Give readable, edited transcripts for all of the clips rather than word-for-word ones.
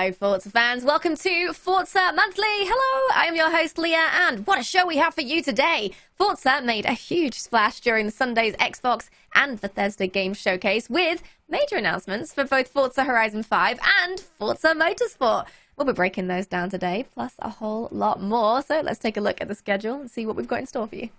Hello, Forza fans. Welcome to Forza Monthly. Hello, I am your host, Leah, and what a show we have for you today. Forza made a huge splash during Sunday's Xbox and Bethesda Game Showcase with major announcements for both Forza Horizon 5 and Forza Motorsport. We'll be breaking those down today, plus a whole lot more. So let's take a look at the schedule and see what we've got in store for you.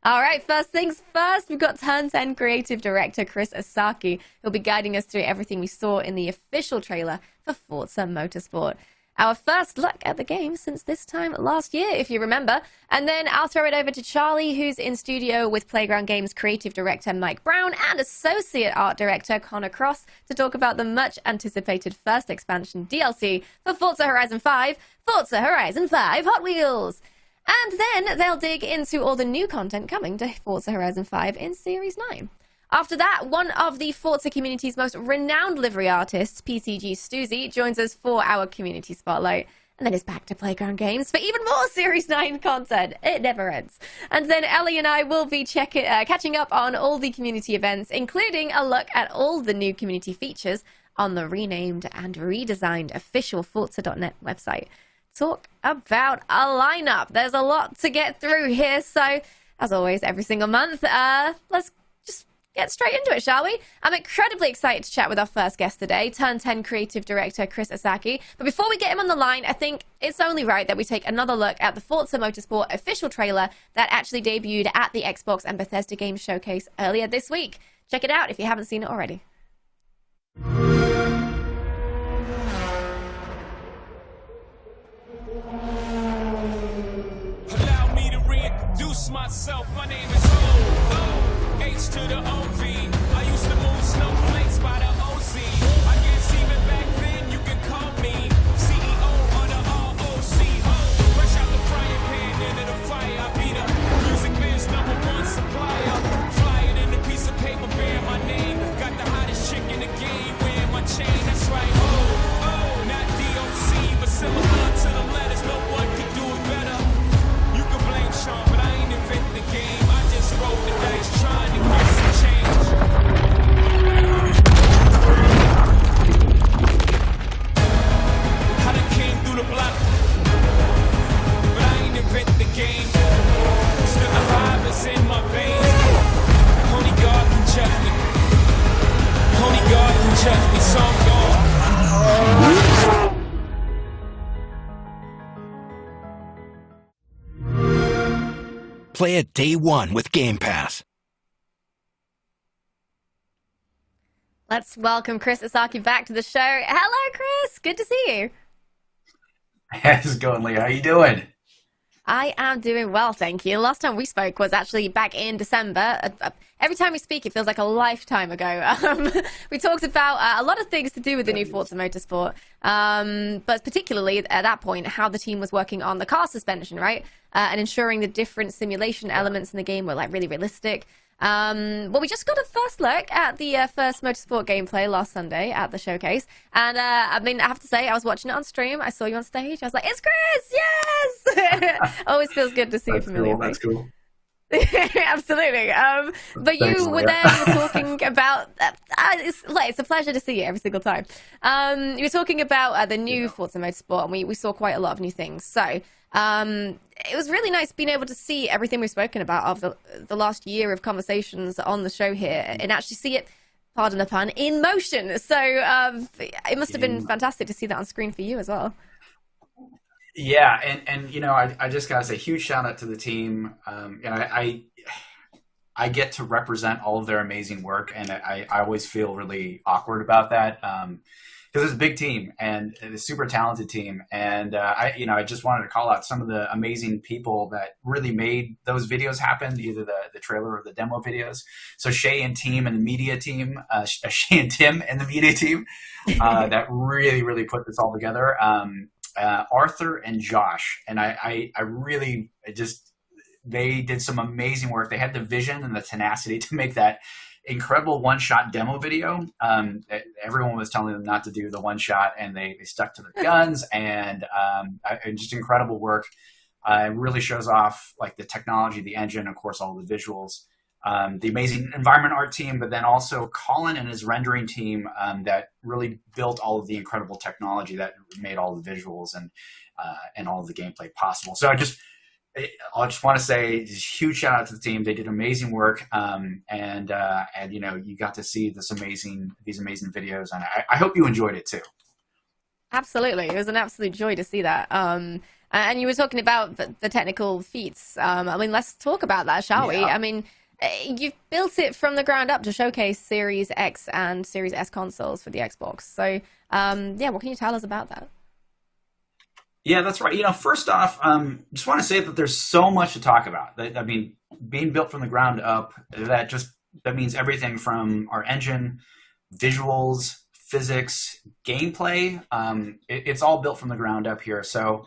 All right, first things first, we've got Turn 10 creative director Chris Asaki, who'll be guiding us through everything we saw in the official trailer for Forza Motorsport. Our first look at the game since this time last year, if you remember. And then I'll throw it over to Charlie, who's in studio with Playground Games creative director Mike Brown and associate art director Connor Cross to talk about the much-anticipated first expansion DLC for Forza Horizon 5, Forza Horizon 5 Hot Wheels. And then they'll dig into all the new content coming to Forza Horizon 5 in Series 9. After that, one of the Forza community's most renowned livery artists, PCG Stuzy, joins us for our community spotlight. And then it's back to Playground Games for even more Series 9 content. It never ends. And then Ellie and I will be catching up on all the community events, including a look at all the new community features on the renamed and redesigned official Forza.net website. Talk about a lineup. There's a lot to get through here, so as always, every single month, let's just get straight into it, shall we? I'm incredibly excited to chat with our first guest today, Turn 10 creative director Chris Asaki. But before we get him on the line, I think it's only right that we take another look at the Forza Motorsport official trailer that actually debuted at the Xbox and Bethesda Game Showcase earlier this week. Check it out if you haven't seen it already. Allow me to reintroduce myself. My name is O-H to the O-V. I used to move snowflakes by the OZ. I guess even back then you can call me CEO of the ROCO. Fresh out the frying pan into the fire. I be the music band's #1 supplier. Flying in a piece of paper bearing my name. Got the hottest chick in the game wearing my chain. That's right. Oh, not DOC, but similar to the letters. No one can do it better. You can blame Sean, but I ain't invent the game. I just roll the dice trying to get some change. I done came through the block, but I ain't invent the game. Still alive, it's in my veins. Only God can judge me. Only God can judge me, so I'm gone. Play it day one with Game Pass. Let's welcome Chris Asaki back to the show. Hello, Chris. Good to see you. How's it going, Leah? How you doing? I am doing well, thank you. Last time we spoke was actually back in December. Every time we speak, it feels like a lifetime ago. We talked about a lot of things to do with the new Forza Motorsport, but particularly at that point, how the team was working on the car suspension, right? And ensuring the different simulation elements in the game were like really realistic. Well, we just got a first look at the first Motorsport gameplay last Sunday at the showcase. And I mean, I have to say, I was watching it on stream. I saw you on stage. I was like, it's Chris! Yes! Always feels good to see a familiar face. That's cool. Absolutely. But Thanks, you were there, you were talking about... it's a pleasure to see you every single time. You were talking about the new Forza Motorsport, and we saw quite a lot of new things. So it was really nice being able to see everything we've spoken about of the last year of conversations on the show here and actually see it, pardon the pun, in motion. So it must have been fantastic to see that on screen for you as well. Yeah, and you know, I just gotta say, huge shout out to the team. I get to represent all of their amazing work, and I always feel really awkward about that because it's a big team and a super talented team. And I just wanted to call out some of the amazing people that really made those videos happen, either the trailer or the demo videos. So Shay and team and the media team, Shay and Tim and the media team that really put this all together. Arthur and Josh, and they did some amazing work. They had the vision and the tenacity to make that incredible one-shot demo video. Everyone was telling them not to do the one-shot, and they stuck to their guns, and just incredible work. It really shows off like the technology, the engine, of course, all the visuals. the amazing environment art team, but then also Colin and his rendering team that really built all of the incredible technology that made all the visuals and all of the gameplay possible. So I just want to say huge shout out to the team. They did amazing work, and you know, you got to see these amazing videos, and I hope you enjoyed it too. Absolutely. It was an absolute joy to see that. And you were talking about the technical feats. I mean, let's talk about that, shall we? I mean, you've built it from the ground up to showcase Series X and Series S consoles for the Xbox. So, yeah, what can you tell us about that? Yeah, that's right. You know, first off, just want to say that there's so much to talk about. I mean, being built from the ground up, that means everything from our engine, visuals, physics, gameplay. It's all built from the ground up here. So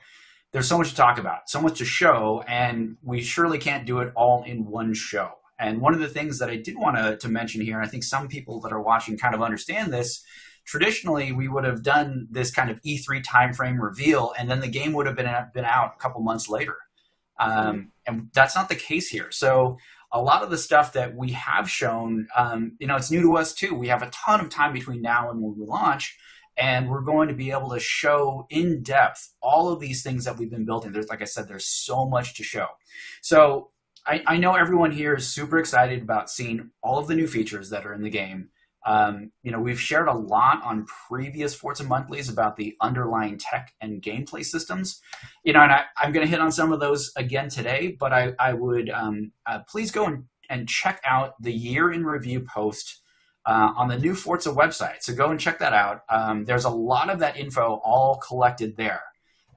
there's so much to talk about, so much to show, and we surely can't do it all in one show. And one of the things that I did want to mention here, and I think some people that are watching kind of understand this, traditionally we would have done this kind of E3 timeframe reveal, and then the game would have been out a couple months later. And that's not the case here. So a lot of the stuff that we have shown, you know, it's new to us too. We have a ton of time between now and when we launch, and we're going to be able to show in depth all of these things that we've been building. There's, like I said, there's so much to show. So I know everyone here is super excited about seeing all of the new features that are in the game. You know, we've shared a lot on previous Forza Monthlies about the underlying tech and gameplay systems. You know, and I'm going to hit on some of those again today, but I would please go and check out the year in review post on the new Forza website. So go and check that out. There's a lot of that info all collected there.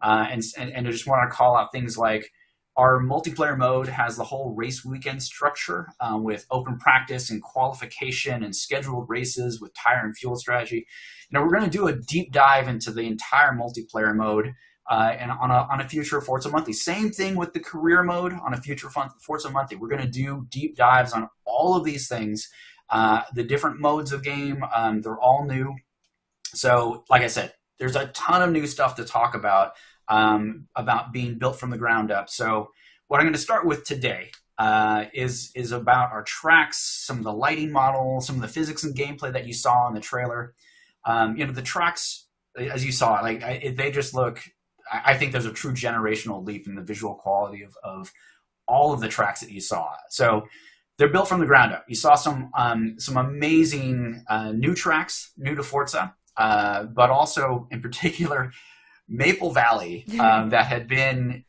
And I just want to call out things like our multiplayer mode has the whole race weekend structure with open practice and qualification and scheduled races with tire and fuel strategy. You know, we're going to do a deep dive into the entire multiplayer mode and on a future Forza Monthly. Same thing with the career mode on a future Forza Monthly. We're going to do deep dives on all of these things. The different modes of game, they're all new. So, like I said, there's a ton of new stuff to talk about being built from the ground up. So what I'm going to start with today is about our tracks, some of the lighting models, some of the physics and gameplay that you saw in the trailer. You know, the tracks, as you saw, they just look, I think there's a true generational leap in the visual quality of all of the tracks that you saw. So they're built from the ground up. You saw some amazing new tracks, new to Forza, but also in particular Maple Valley that had been,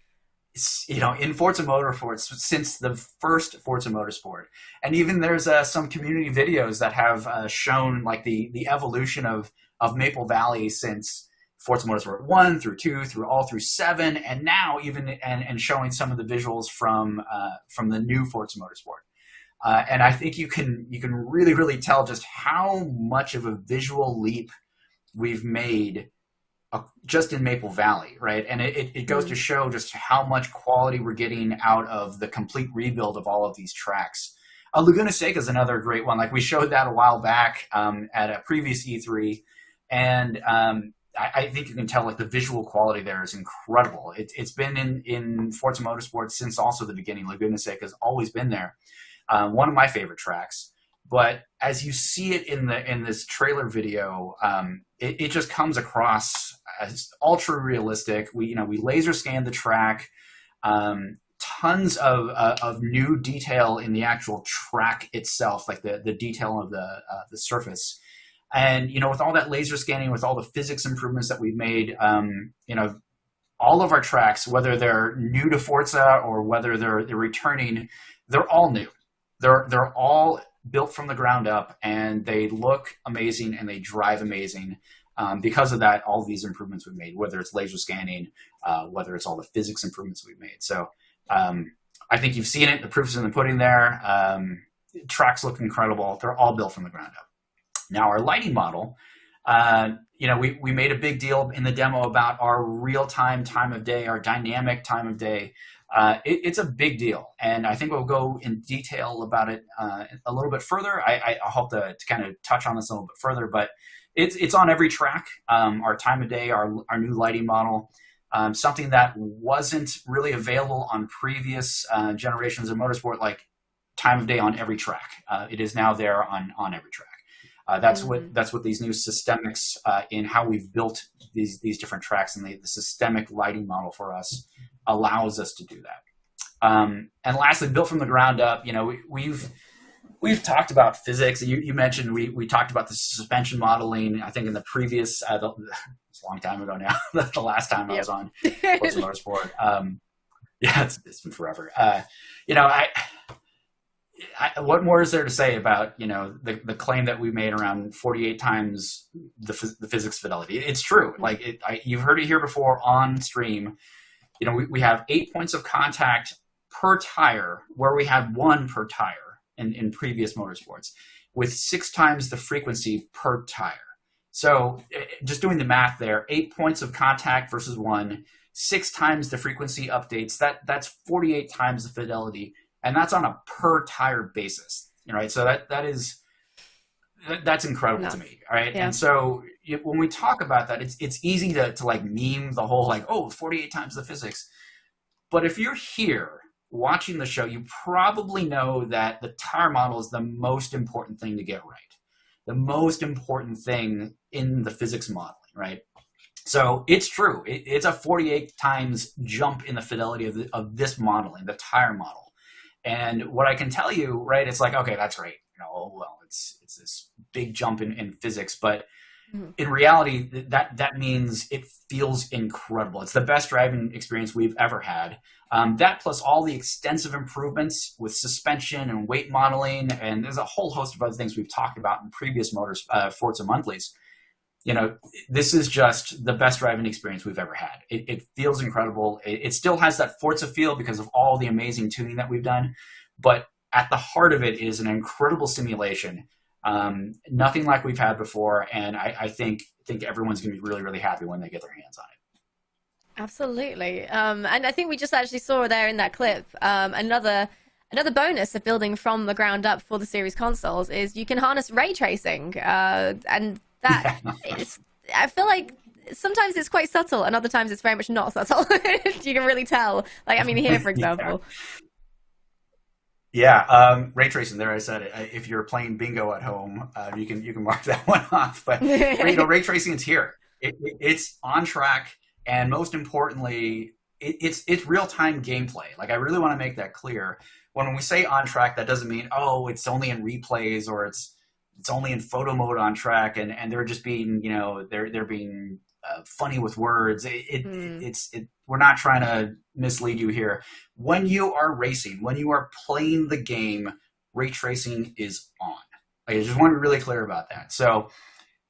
you know, in Forza Motorsport since the first Forza Motorsport. And even there's some community videos that have shown like the evolution of Maple Valley since Forza Motorsport 1 through 2 through 7, and now even and showing some of the visuals from the new Forza Motorsport. And I think you can really, really tell just how much of a visual leap we've made just in Maple Valley, right? And it goes to show just how much quality we're getting out of the complete rebuild of all of these tracks. Laguna Seca is another great one. Like we showed that a while back at a previous E3, and I think you can tell like the visual quality there is incredible. It's been in Forza Motorsport since also the beginning. Laguna Seca has always been there. One of my favorite tracks. But as you see it in this trailer video, it just comes across as ultra realistic. We laser scanned the track, tons of new detail in the actual track itself, like the detail of the surface. And you know, with all that laser scanning, with all the physics improvements that we've made, you know, all of our tracks, whether they're new to Forza or whether they're returning, they're all new. They're all built from the ground up, and they look amazing and they drive amazing because of that. All of these improvements we've made, whether it's laser scanning, whether it's all the physics improvements we've made. So I think you've seen it. The proof is in the pudding there. Tracks look incredible. They're all built from the ground up. Now our lighting model, you know, we made a big deal in the demo about our real-time time of day, our dynamic time of day. It's a big deal, and I think we'll go in detail about it a little bit further. I hope to kind of touch on this a little bit further, but it's on every track. Our time of day, our new lighting model, something that wasn't really available on previous generations of motorsport, like time of day on every track. It is now there on every track. That's what these new systemics in how we've built these different tracks, and the systemic lighting model for us allows us to do that. And lastly, built from the ground up, we've talked about physics. You mentioned we talked about the suspension modeling, I think in the previous, it's a long time ago now, the last time I was on Forza Motorsport. Yeah, it's been forever. What more is there to say about, the claim that we made around 48 times the physics fidelity? It's true. Like you've heard it here before on stream. We have 8 points of contact per tire, where we had 1 per tire in previous motorsports, with 6 times the frequency per tire. So just doing the math there, 8 points of contact versus 1, 6 times the frequency updates, that's 48 times the fidelity, and that's on a per tire basis, right? So that's incredible to me, right? Yeah. And so when we talk about that, it's easy to like meme the whole 48 times the physics. But if you're here watching the show, you probably know that the tire model is the most important thing to get right. The most important thing in the physics modeling, right? So it's true. It's a 48 times jump in the fidelity of this modeling, the tire model. And what I can tell you, right, it's like, okay, that's great. It's this big jump in physics, but in reality, that means it feels incredible. It's the best driving experience we've ever had. That plus all the extensive improvements with suspension and weight modeling, and there's a whole host of other things we've talked about in previous Forza Monthlies. This is just the best driving experience we've ever had. It feels incredible. It still has that Forza feel because of all the amazing tuning that we've done, but at the heart of it is an incredible simulation. Nothing like we've had before, and I think everyone's going to be really, really happy when they get their hands on it. Absolutely. And I think we just actually saw there in that clip another bonus of building from the ground up for the series consoles is you can harness ray tracing, and that is, I feel like sometimes it's quite subtle, and other times it's very much not subtle. You can really tell. Here, for example. Yeah, ray tracing. There, I said it. If you're playing bingo at home, you can mark that one off. But ray tracing is here. It's on track, and most importantly, it's real time gameplay. Like I really want to make that clear. When we say on track, that doesn't mean it's only in replays or it's only in photo mode on track, and they're just being they're being funny with words. We're not trying to mislead you here. When you are racing, when you are playing the game, ray tracing is on. I just want to be really clear about that. So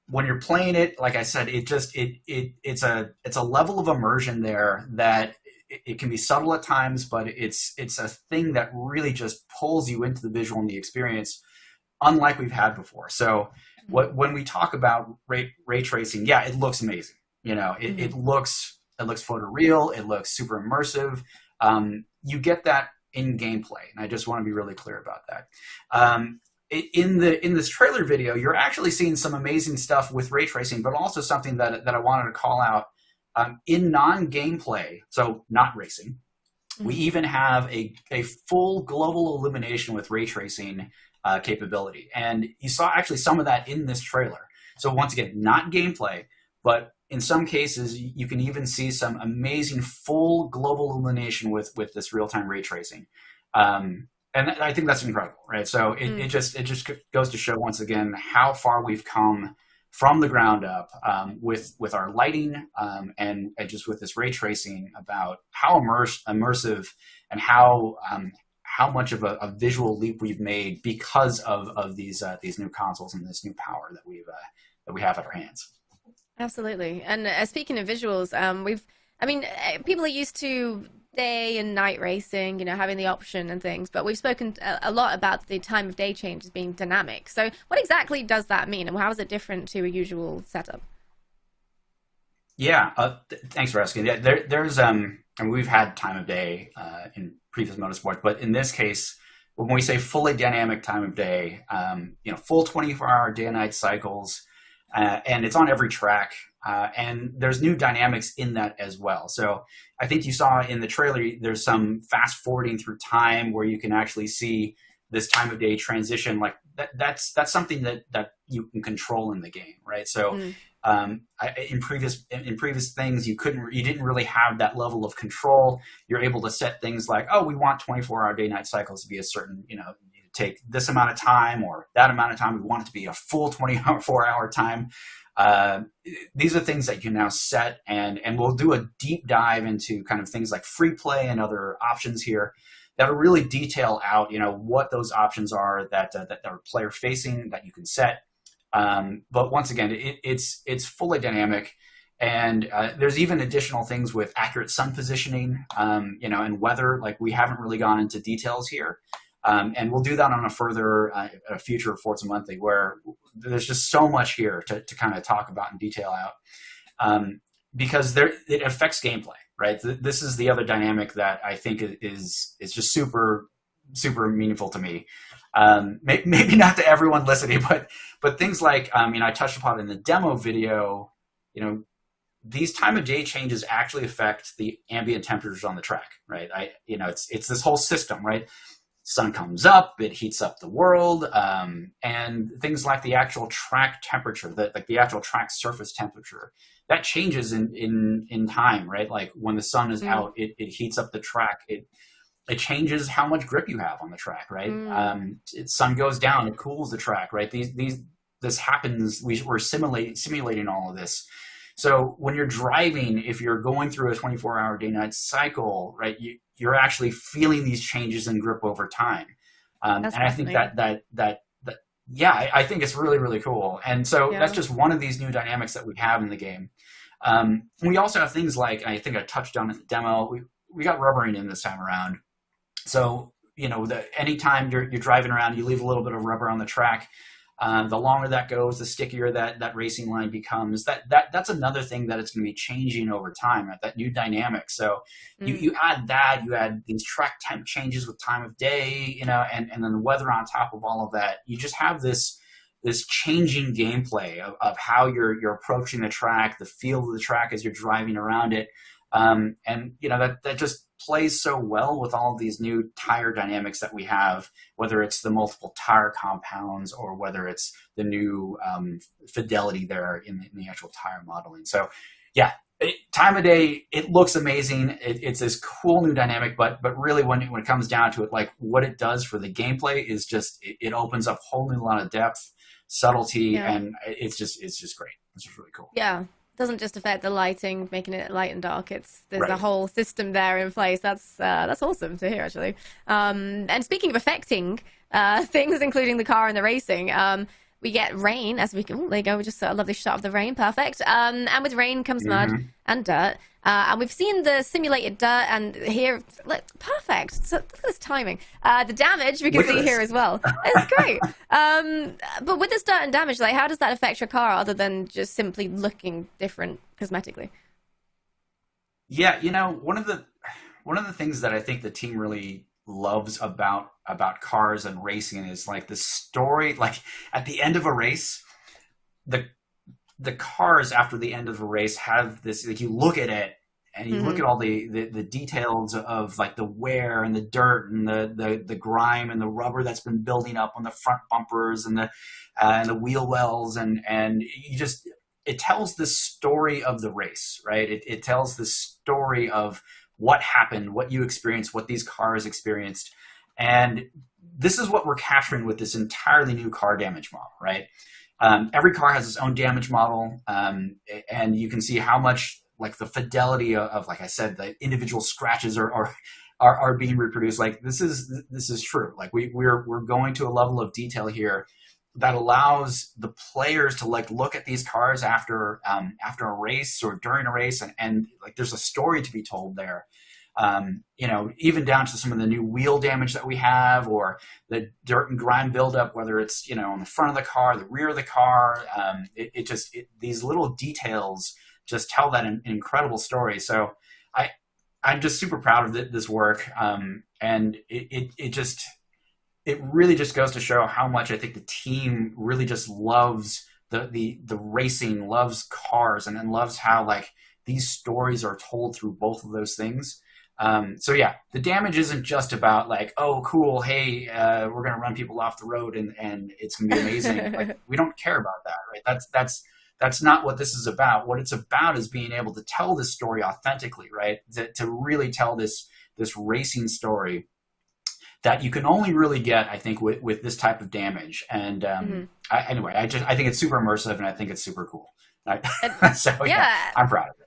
when you're playing it, like I said, it's a level of immersion there that it can be subtle at times, but it's a thing that really just pulls you into the visual and the experience, unlike we've had before. So when we talk about ray tracing, yeah, it looks amazing. It looks photoreal. It looks super immersive. You get that in gameplay, and I just want to be really clear about that. In this trailer video, you're actually seeing some amazing stuff with ray tracing, but also something that I wanted to call out in non-gameplay, so not racing. We even have a full global illumination with ray tracing capability, and you saw actually some of that in this trailer. So once again, not gameplay, but in some cases, you can even see some amazing full global illumination with this real-time ray tracing. And I think that's incredible, right? So it just goes to show once again how far we've come from the ground up with our lighting and just with this ray tracing, about how immersive and how much of a visual leap we've made because of these new consoles and this new power that we have at our hands. Absolutely. And speaking of visuals, people are used to day and night racing, having the option and things, but we've spoken a lot about the time of day changes being dynamic. So what exactly does that mean, and how is it different to a usual setup? Yeah, thanks for asking. Yeah, there's we've had time of day in previous motorsports, but in this case, when we say fully dynamic time of day, full 24-hour day and night cycles, and it's on every track, and there's new dynamics in that as well. So I think you saw in the trailer, there's some fast forwarding through time where you can actually see this time of day transition, like that's something that you can control in the game, right? So in previous things, you didn't really have that level of control. You're able to set things like, oh, we want 24-hour day-night cycles to be a certain, take this amount of time or that amount of time. We want it to be a full 24-hour time. These are things that you can now set, and we'll do a deep dive into kind of things like free play and other options here that will really detail out, what those options are that are player facing that you can set. But once again, it's fully dynamic, and there's even additional things with accurate sun positioning, and weather. Like, we haven't really gone into details here. And we'll do that on a future Forza Monthly, where there's just so much here to kind of talk about and detail out, because it affects gameplay, right? This is the other dynamic that I think is just super, super meaningful to me. Maybe not to everyone listening, but things like, I touched upon in the demo video, these time of day changes actually affect the ambient temperatures on the track, right? It's this whole system, right? Sun comes up, it heats up the world, and things like the actual track temperature, the actual track surface temperature, that changes in time, right? Like, when the sun is out, it heats up the track. It changes how much grip you have on the track, right? Sun goes down, it cools the track, right? This happens. We're simulating all of this. So when you're driving, if you're going through a 24-hour day-night cycle, right, you're actually feeling these changes in grip over time. And I think I think it's really, really cool. And so that's just one of these new dynamics that we have in the game. We also have things like, and I think I touched on in the demo, we got rubbering in this time around. So, anytime you're driving around, you leave a little bit of rubber on the track. The longer that goes, the stickier that racing line becomes. That's another thing that it's going to be changing over time, that new dynamic. So you add that, you add these track temp changes with time of day, and then the weather on top of all of that. You just have this changing gameplay of how you're approaching the track, the feel of the track as you're driving around it. And that just plays so well with all of these new tire dynamics that we have, whether it's the multiple tire compounds or whether it's the new fidelity there in the actual tire modeling. So time of day, it looks amazing. It's this cool new dynamic, but really when it comes down to it, like, what it does for the gameplay is just, it opens up a whole new lot of depth, subtlety, and it's just great. It's just really cool. Yeah. Doesn't just affect the lighting, making it light and dark. There's a whole system there in place. That's awesome to hear, actually. And speaking of affecting things, including the car and the racing, we get rain as we go. There you go. We just saw a lovely shot of the rain. Perfect. And with rain comes mud and dirt. And we've seen the simulated dirt, and here, look, perfect. So look at this timing. The damage we can see here as well. It's great. But with this dirt and damage, like, how does that affect your car other than just simply looking different cosmetically? Yeah, one of the things that I think the team really loves about cars and racing is, like, the story. Like, at the end of a race, the cars after the end of a race have this, like, you look at it and you look at all the details of, like, the wear and the dirt and the grime and the rubber that's been building up on the front bumpers and the wheel wells, and it tells the story of the race, right? It tells the story of what happened, what you experienced, what these cars experienced. And this is what we're capturing with this entirely new car damage model, right? Every car has its own damage model, and you can see how much, like, the fidelity of, like I said, the individual scratches are being reproduced. Like, this is true. Like, we're going to a level of detail here that allows the players to, like, look at these cars after a race or during a race, and like, there's a story to be told there. Even down to some of the new wheel damage that we have, or the dirt and grime buildup, whether it's, on the front of the car, the rear of the car. These little details just tell that an incredible story. So I'm just super proud of this work. And it really just goes to show how much I think the team really just loves the racing, loves cars, and then loves how, like, these stories are told through both of those things. So yeah, the damage isn't just about like, oh, cool, hey, we're gonna run people off the road and it's gonna be amazing. Like, we don't care about that, right? That's not what this is about. What it's about is being able to tell this story authentically, right? To really tell this racing story that you can only really get, I think, with this type of damage. And anyway, I think it's super immersive, and I think it's super cool. So yeah, I'm proud of it.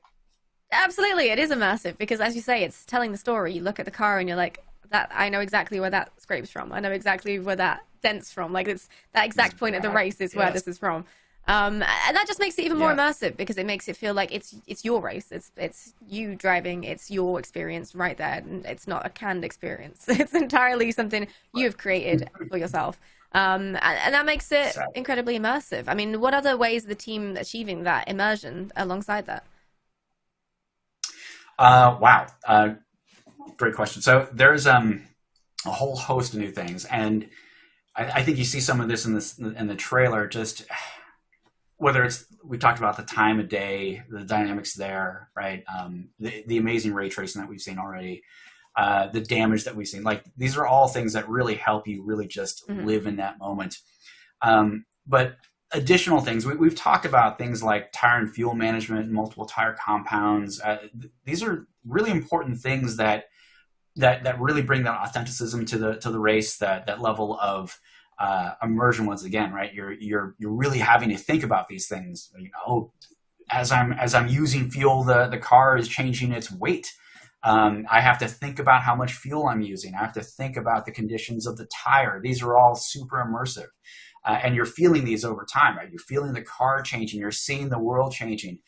Absolutely, it is immersive because, as you say, it's telling the story. You look at the car and you're like, "That I know exactly where that scrapes from. I know exactly where that dents from. Like, it's that exact point of the race is where this is from." And that just makes it even more immersive because it makes it feel like it's your race. It's you driving. It's your experience right there. And it's not a canned experience. It's entirely something you've created for yourself. And that makes it incredibly immersive. I mean, what other ways is the team achieving that immersion alongside that? Wow. Great question. So there's a whole host of new things, and I think you see some of this in the trailer. Just whether it's, we talked about the time of day, the dynamics there, right? The amazing ray tracing that we've seen already, the damage that we've seen. Like, these are all things that really help you really just live in that moment. But additional things, we've talked about things like tire and fuel management, multiple tire compounds. These are really important things that really bring that authenticism to the race, that level of immersion. Once again, right? You're really having to think about these things. You know, as I'm using fuel, the car is changing its weight. I have to think about how much fuel I'm using. I have to think about the conditions of the tire. These are all super immersive. And you're feeling these over time, right? You're feeling the car changing. You're seeing the world changing.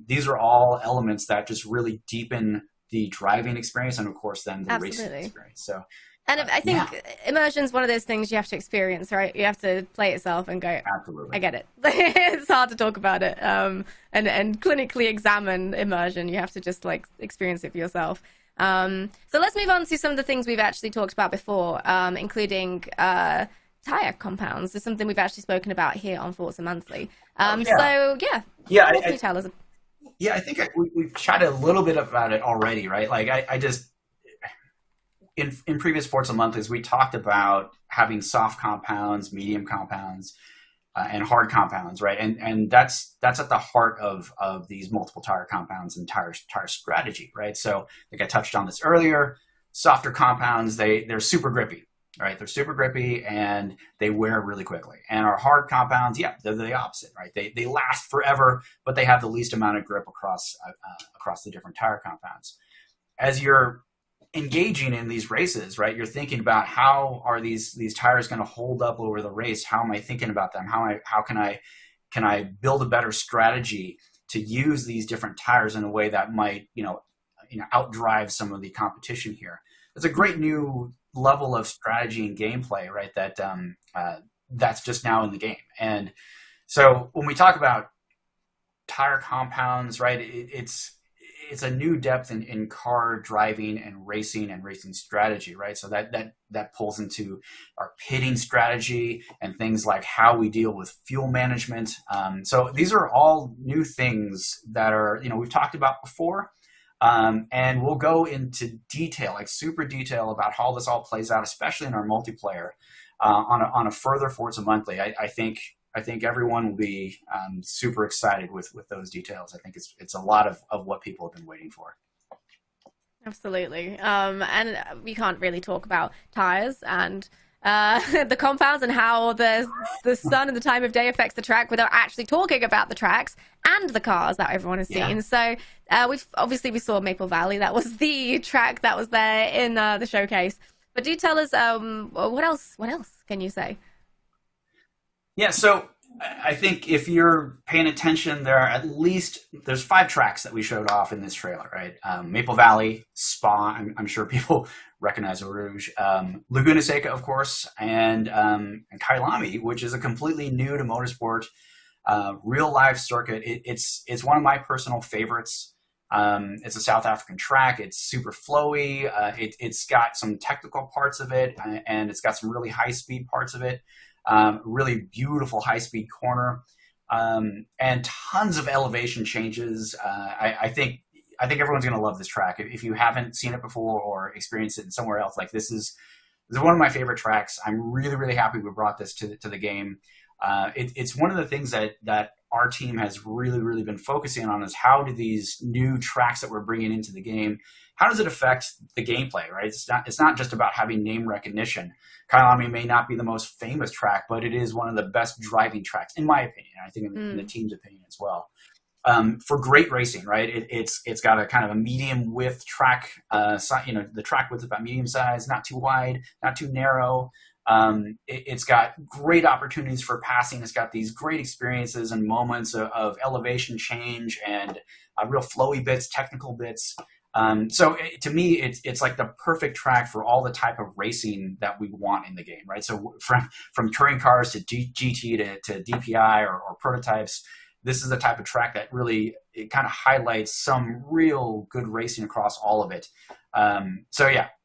These are all elements that just really deepen the driving experience, and of course, then the racing experience. So, and I think immersion is one of those things you have to experience, right? You have to play it yourself and go, absolutely, I get it. It's hard to talk about it and clinically examine immersion. You have to just like experience it for yourself. So let's move on to some of the things we've actually talked about before, including tire compounds. Is something we've actually spoken about here on Forza Monthly. So what can you tell us? Yeah, I think we've chatted a little bit about it already, right? Like, I just in previous Forza Monthlies, we talked about having soft compounds, medium compounds, and hard compounds, right? And that's at the heart of these multiple tire compounds and tire strategy, right? So, like I touched on this earlier, softer compounds, they're super grippy. Right, they're super grippy and they wear really quickly. And our hard compounds, they're the opposite, right? They last forever, but they have the least amount of grip across the different tire compounds. As you're engaging in these races, right, you're thinking about how are these tires going to hold up over the race? How am I thinking about them? How can I build a better strategy to use these different tires in a way that might outdrive some of the competition here? It's a great new level of strategy and gameplay, right? That's just now in the game. And so when we talk about tire compounds, right, it's a new depth in car driving and racing strategy, right? So that pulls into our pitting strategy and things like how we deal with fuel management. So these are all new things that are, we've talked about before. And we'll go into detail, like super detail, about how this all plays out, especially in our multiplayer, on a further Forza Monthly. I think everyone will be super excited with those details. I think it's a lot of what people have been waiting for. Absolutely. And we can't really talk about tires and the compounds and how the sun and the time of day affects the track without actually talking about the tracks and the cars that everyone has seen. So we saw Maple Valley. That was the track that was there in the showcase. But do tell us, what else can you say? Yeah, so I think if you're paying attention, there's 5 tracks that we showed off in this trailer, right? Maple Valley, Spa, I'm sure people recognize Eau Rouge, Laguna Seca, of course, and Kailami, which is a completely new to motorsport, real live circuit. It's one of my personal favorites. It's a South African track. It's super flowy. It's got some technical parts of it, and it's got some really high speed parts of it. Really beautiful high-speed corner, and tons of elevation changes. I think I think everyone's going to love this track. If you haven't seen it before or experienced it in somewhere else, like this is one of my favorite tracks. I'm really, really happy we brought this to the game. It's one of the things that our team has really, really been focusing on is how do these new tracks that we're bringing into the game, how does it affect the gameplay, right? It's not just about having name recognition. Kailami may not be the most famous track, but it is one of the best driving tracks, in my opinion. I think in the team's opinion as well. For great racing, right? It's got a kind of a medium width track. The track width is about medium size, not too wide, not too narrow. It's got great opportunities for passing. It's got these great experiences and moments of elevation change and real flowy bits, technical bits. To me, it's like the perfect track for all the type of racing that we want in the game, right? So from touring cars to GT to DPI or prototypes, this is the type of track that really it kind of highlights some real good racing across all of it.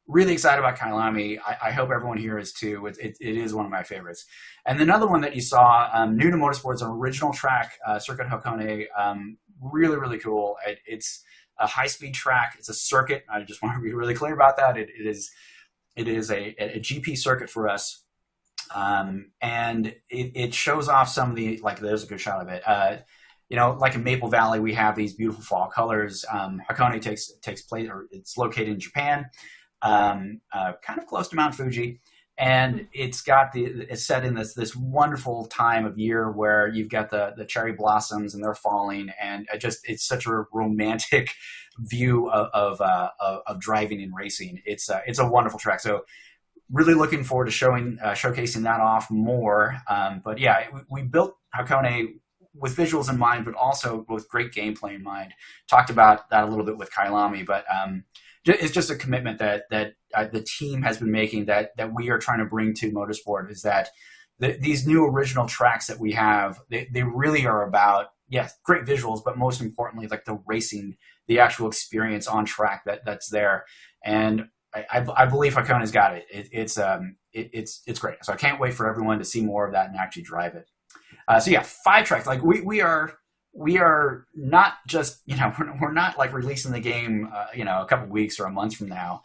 Really excited about Kailami. I hope everyone here is too. It is one of my favorites. And another one that you saw, new to Motorsport's an original track, Circuit Hakone, really, really cool. It's a high-speed track. It's a circuit. I just want to be really clear about that. It is a GP circuit for us. And it shows off some of the, like, there's a good shot of it. Like in Maple Valley, we have these beautiful fall colors. Hakone takes place, or it's located in Japan, kind of close to Mount Fuji. And it's set in this wonderful time of year where you've got the cherry blossoms and they're falling, and it's such a romantic view of driving and racing. It's a wonderful track. So really looking forward to showcasing that off more. But yeah, we built Hakone with visuals in mind, but also with great gameplay in mind. Talked about that a little bit with Kailami, but it's just a commitment that the team has been making that we are trying to bring to motorsport, is that these new original tracks that we have, they really are about, yes, great visuals, but most importantly, like the racing, the actual experience on track that's there. And I believe Hakone's got it. It's great. So I can't wait for everyone to see more of that and actually drive it. 5 tracks. Like we are not just, we're not like releasing the game, a couple weeks or a month from now,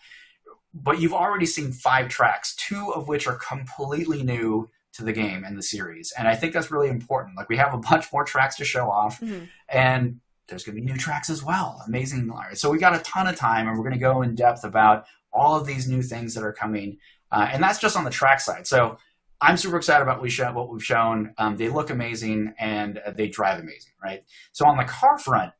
but you've already seen 5 tracks, 2 of which are completely new to the game and the series. And I think that's really important. Like, we have a bunch more tracks to show off, and there's going to be new tracks as well. Amazing. So we got a ton of time, and we're going to go in depth about all of these new things that are coming. And that's just on the track side. So I'm super excited about what we've shown. They look amazing, and they drive amazing, right? So on the car front,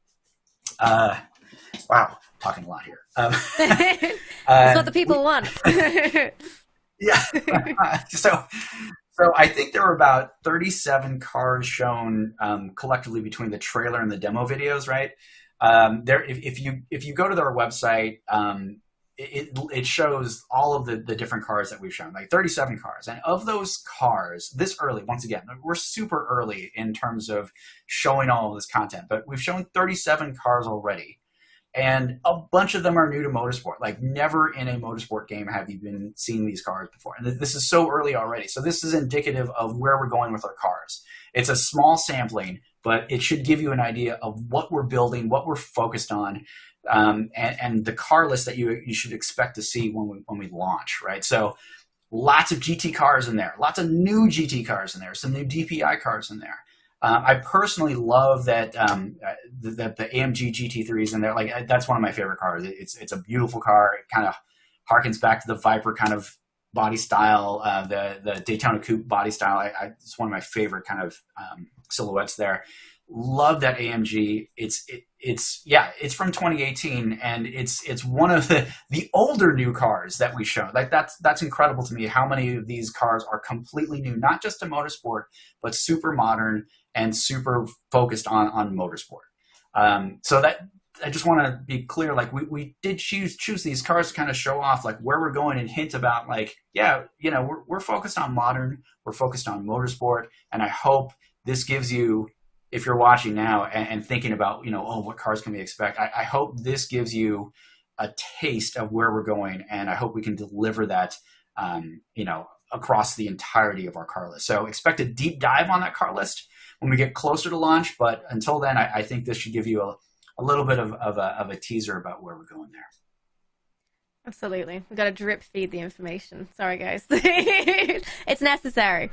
wow, talking a lot here. That's what the people want. Yeah. So I think there were about 37 cars shown collectively between the trailer and the demo videos, right? If you go to their website, it shows all of the different cars that we've shown, like 37 cars. And of those cars, this early, once again, we're super early in terms of showing all of this content, but we've shown 37 cars already. And a bunch of them are new to motorsport. Like, never in a motorsport game have you been seeing these cars before. And this is so early already. So this is indicative of where we're going with our cars. It's a small sampling, but it should give you an idea of what we're building, what we're focused on, and the car list that you should expect to see when we launch, right? So lots of GT cars in there, lots of new GT cars in there, some new DPI cars in there. I personally love that the AMG GT3 is in there. Like, that's one of my favorite cars. It's a beautiful car. It kind of harkens back to the Viper kind of body style, the Daytona Coupe body style. It's one of my favorite kind of silhouettes there. Love that AMG. It's from 2018, and it's one of the older new cars that we show. Like, that's incredible to me, how many of these cars are completely new, not just to motorsport, but super modern and super focused on motorsport. So that, I just want to be clear, like, we did choose these cars to kind of show off like where we're going and hint about, like, we're focused on modern, we're focused on motorsport, and I hope this gives you, if you're watching now and thinking about, what cars can we expect, I hope this gives you a taste of where we're going, and I hope we can deliver that, across the entirety of our car list. So expect a deep dive on that car list when we get closer to launch, but until then, I think this should give you a little bit of a teaser about where we're going there. Absolutely. We've got to drip feed the information. Sorry, guys. It's necessary.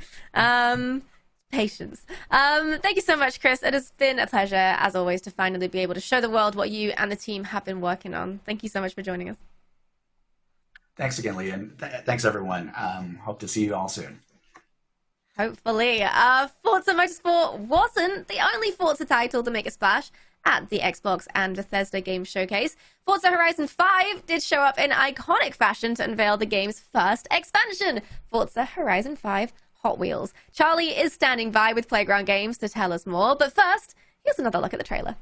Patience. Thank you so much, Chris. It has been a pleasure, as always, to finally be able to show the world what you and the team have been working on. Thank you so much for joining us. Thanks again, Lee, and thanks, everyone. Hope to see you all soon. Hopefully. Forza Motorsport wasn't the only Forza title to make a splash at the Xbox and Bethesda Game Showcase. Forza Horizon 5 did show up in iconic fashion to unveil the game's first expansion, Forza Horizon 5 Hot Wheels. Charlie is standing by with Playground Games to tell us more, but first, here's another look at the trailer.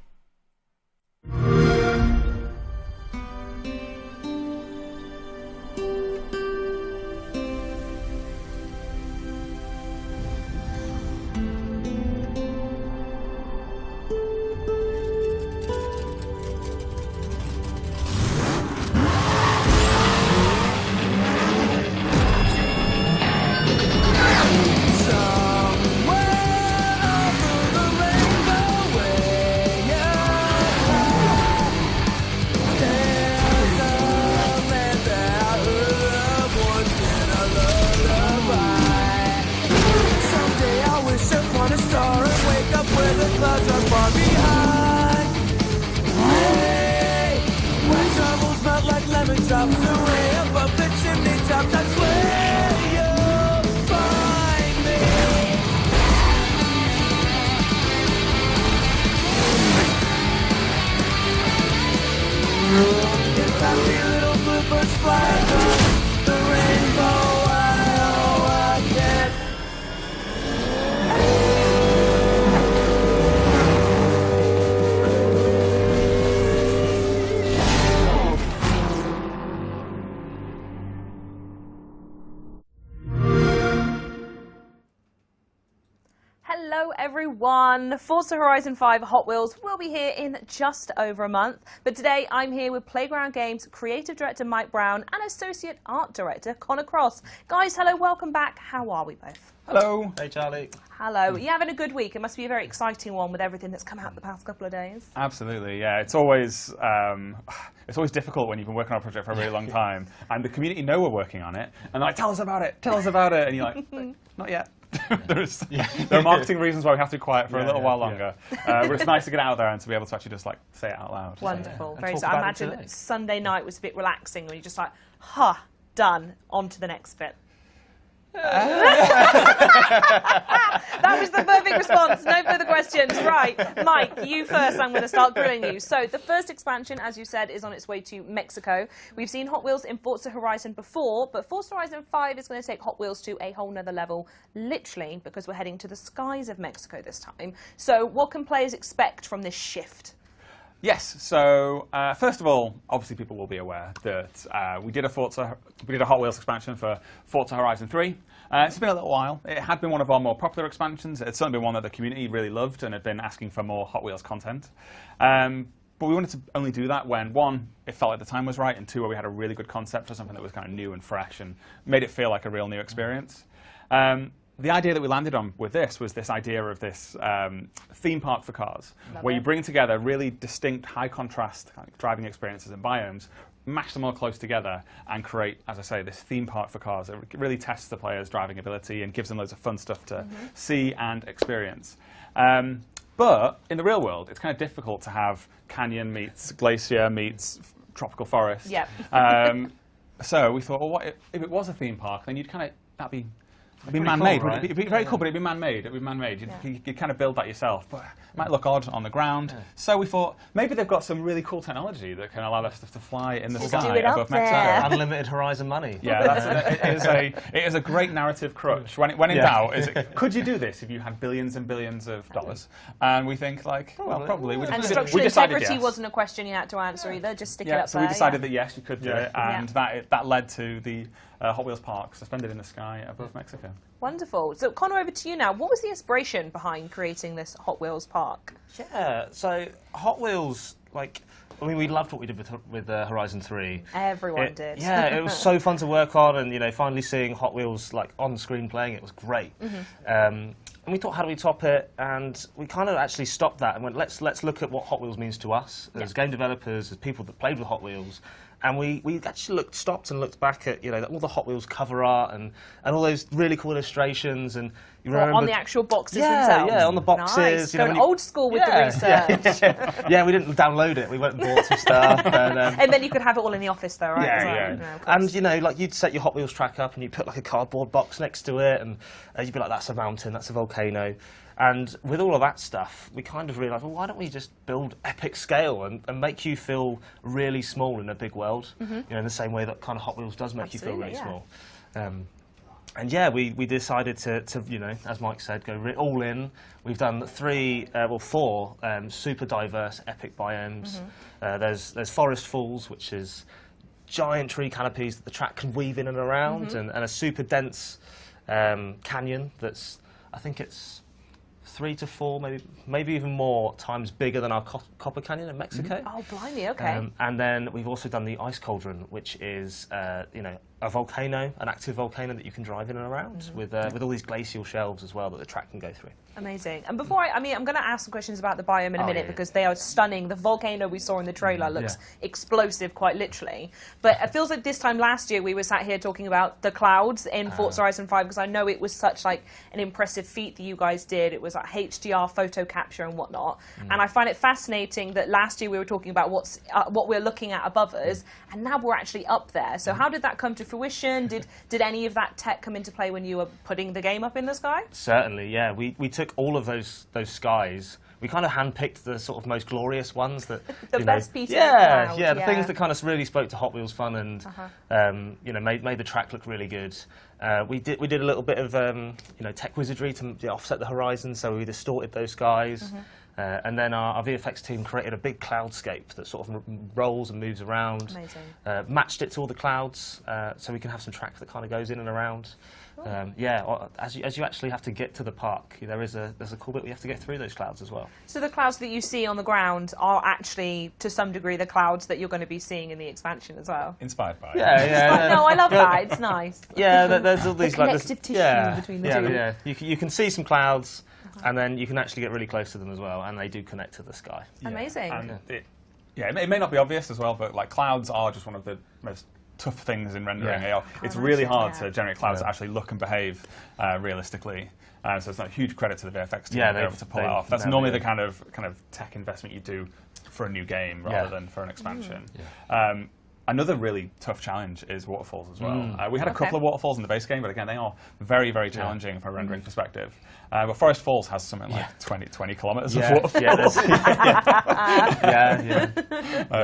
Hello everyone! Forza Horizon 5 Hot Wheels will be here in just over a month, but today I'm here with Playground Games Creative Director Mike Brown and Associate Art Director Connor Cross. Guys, hello, welcome back. How are we both? Hello. Hey, Charlie. Hello. You having a good week? It must be a very exciting one with everything that's come out the past couple of days. Absolutely, yeah. It's always difficult when you've been working on a project for a really long time, and the community know we're working on it, and they're like, tell us about it, and you're like, not yet. There are marketing reasons why we have to be quiet for a little while longer, but it's nice to get out there and to be able to actually just like say it out loud. Wonderful. Very so. I imagine Sunday night was a bit relaxing when you're just like, done, on to the next bit. That was the perfect response. No further questions. Right, Mike, you first. I'm going to start grilling you. So the first expansion, as you said, is on its way to Mexico. We've seen Hot Wheels in Forza Horizon before, but Forza Horizon 5 is going to take Hot Wheels to a whole nother level, literally, because we're heading to the skies of Mexico this time. So what can players expect from this shift? Yes, so first of all, obviously people will be aware that we did a Hot Wheels expansion for Forza Horizon 3. It's been a little while. It had been one of our more popular expansions. It's certainly been one that the community really loved and had been asking for more Hot Wheels content. But we wanted to only do that when, one, it felt like the time was right, and two, where we had a really good concept for something that was kind of new and fresh and made it feel like a real new experience. The idea that we landed on with this was this idea of this theme park for cars, where you bring together really distinct, high-contrast kind of driving experiences and biomes, mash them all close together, and create, as I say, this theme park for cars. It really tests the player's driving ability and gives them loads of fun stuff to see and experience. But in the real world, it's kind of difficult to have canyon meets glacier meets tropical forest. Yep. So we thought, well, what if it was a theme park? Then that'd be man-made. Cool, right? It'd be very cool, but it'd be man-made. You'd kind of build that yourself, but it might look odd on the ground. Yeah. So we thought maybe they've got some really cool technology that can allow that stuff to fly in the sky above Mexico. Unlimited Horizon money. Yeah, it is a great narrative crutch. When in doubt, could you do this if you had billions and billions of dollars? And we think probably. And structural integrity wasn't a question you had to answer either. Just stick it up there. So we decided that yes, you could do it, and that led to the Hot Wheels park suspended in the sky above Mexico. Wonderful. So, Connor, over to you now. What was the inspiration behind creating this Hot Wheels park? Yeah, so Hot Wheels, we loved what we did with Horizon 3. Everyone did. Yeah, it was so fun to work on, and finally seeing Hot Wheels on screen playing it was great. we thought, how do we top it? And we kind of actually stopped that and went, let's look at what Hot Wheels means to us as game developers, as people that played with Hot Wheels. And we actually stopped and looked back at all the Hot Wheels cover art and all those really cool illustrations. And you remember on the actual boxes themselves. Yeah, on the boxes. Nice. Going old school with the research. Yeah, we didn't download it. We went and bought some stuff. And then you could have it all in the office, though, right? Yeah. And like you'd set your Hot Wheels track up and you'd put like a cardboard box next to it, and you'd be like, that's a mountain, that's a volcano. And with all of that stuff, we kind of realised, well, why don't we just build epic scale and make you feel really small in a big world? In the same way that kind of Hot Wheels does make you feel really small. And yeah, we decided to as Mike said, go all in. We've done 4 super diverse epic biomes. There's Forest Falls, which is giant tree canopies that the track can weave in and around, and a super dense canyon that's, I think it's 3 to 4, maybe even more times bigger than our Copper Canyon in Mexico. Oh, blimey, okay. And then we've also done the Ice Cauldron, which is a volcano, an active volcano that you can drive in and around with all these glacial shelves as well that the track can go through. Amazing. And before I'm going to ask some questions about the biome in a minute because they are stunning. The volcano we saw in the trailer looks explosive, quite literally. But it feels like this time last year we were sat here talking about the clouds in Forza Horizon 5 because I know it was such like an impressive feat that you guys did. It was like HDR photo capture and whatnot. And I find it fascinating that last year we were talking about what we're looking at above us, and now we're actually up there. So how did that come to fruition? Did any of that tech come into play when you were putting the game up in the sky? Certainly, yeah. We took all of those skies. We kind of handpicked the sort of most glorious ones that the best pieces. The things that kind of really spoke to Hot Wheels fun and made the track look really good. We did a little bit of tech wizardry to offset the horizon, so we distorted those skies. And then our VFX team created a big cloudscape that sort of rolls and moves around. Amazing. Matched it to all the clouds, so we can have some track that kind of goes in and around. As you actually have to get to the park, there's a cool bit where you have to get through those clouds as well. So the clouds that you see on the ground are actually, to some degree, the clouds that you're going to be seeing in the expansion as well. Inspired by. No, I love that. It's nice. Yeah, there's all these connective tissue between the two. Yeah, you can see some clouds, and then you can actually get really close to them as well, and they do connect to the sky. Amazing. And it may not be obvious as well, but like clouds are just one of the most tough things in rendering. It's really hard to generate clouds that actually look and behave realistically. So it's a huge credit to the VFX team to be able to pull it off. That's normally the kind of tech investment you do for a new game rather than for an expansion. Another really tough challenge is waterfalls as well. We had a couple of waterfalls in the base game, but again, they are very, very challenging from a rendering perspective. But Forest Falls has something like 20 kilometers of waterfalls.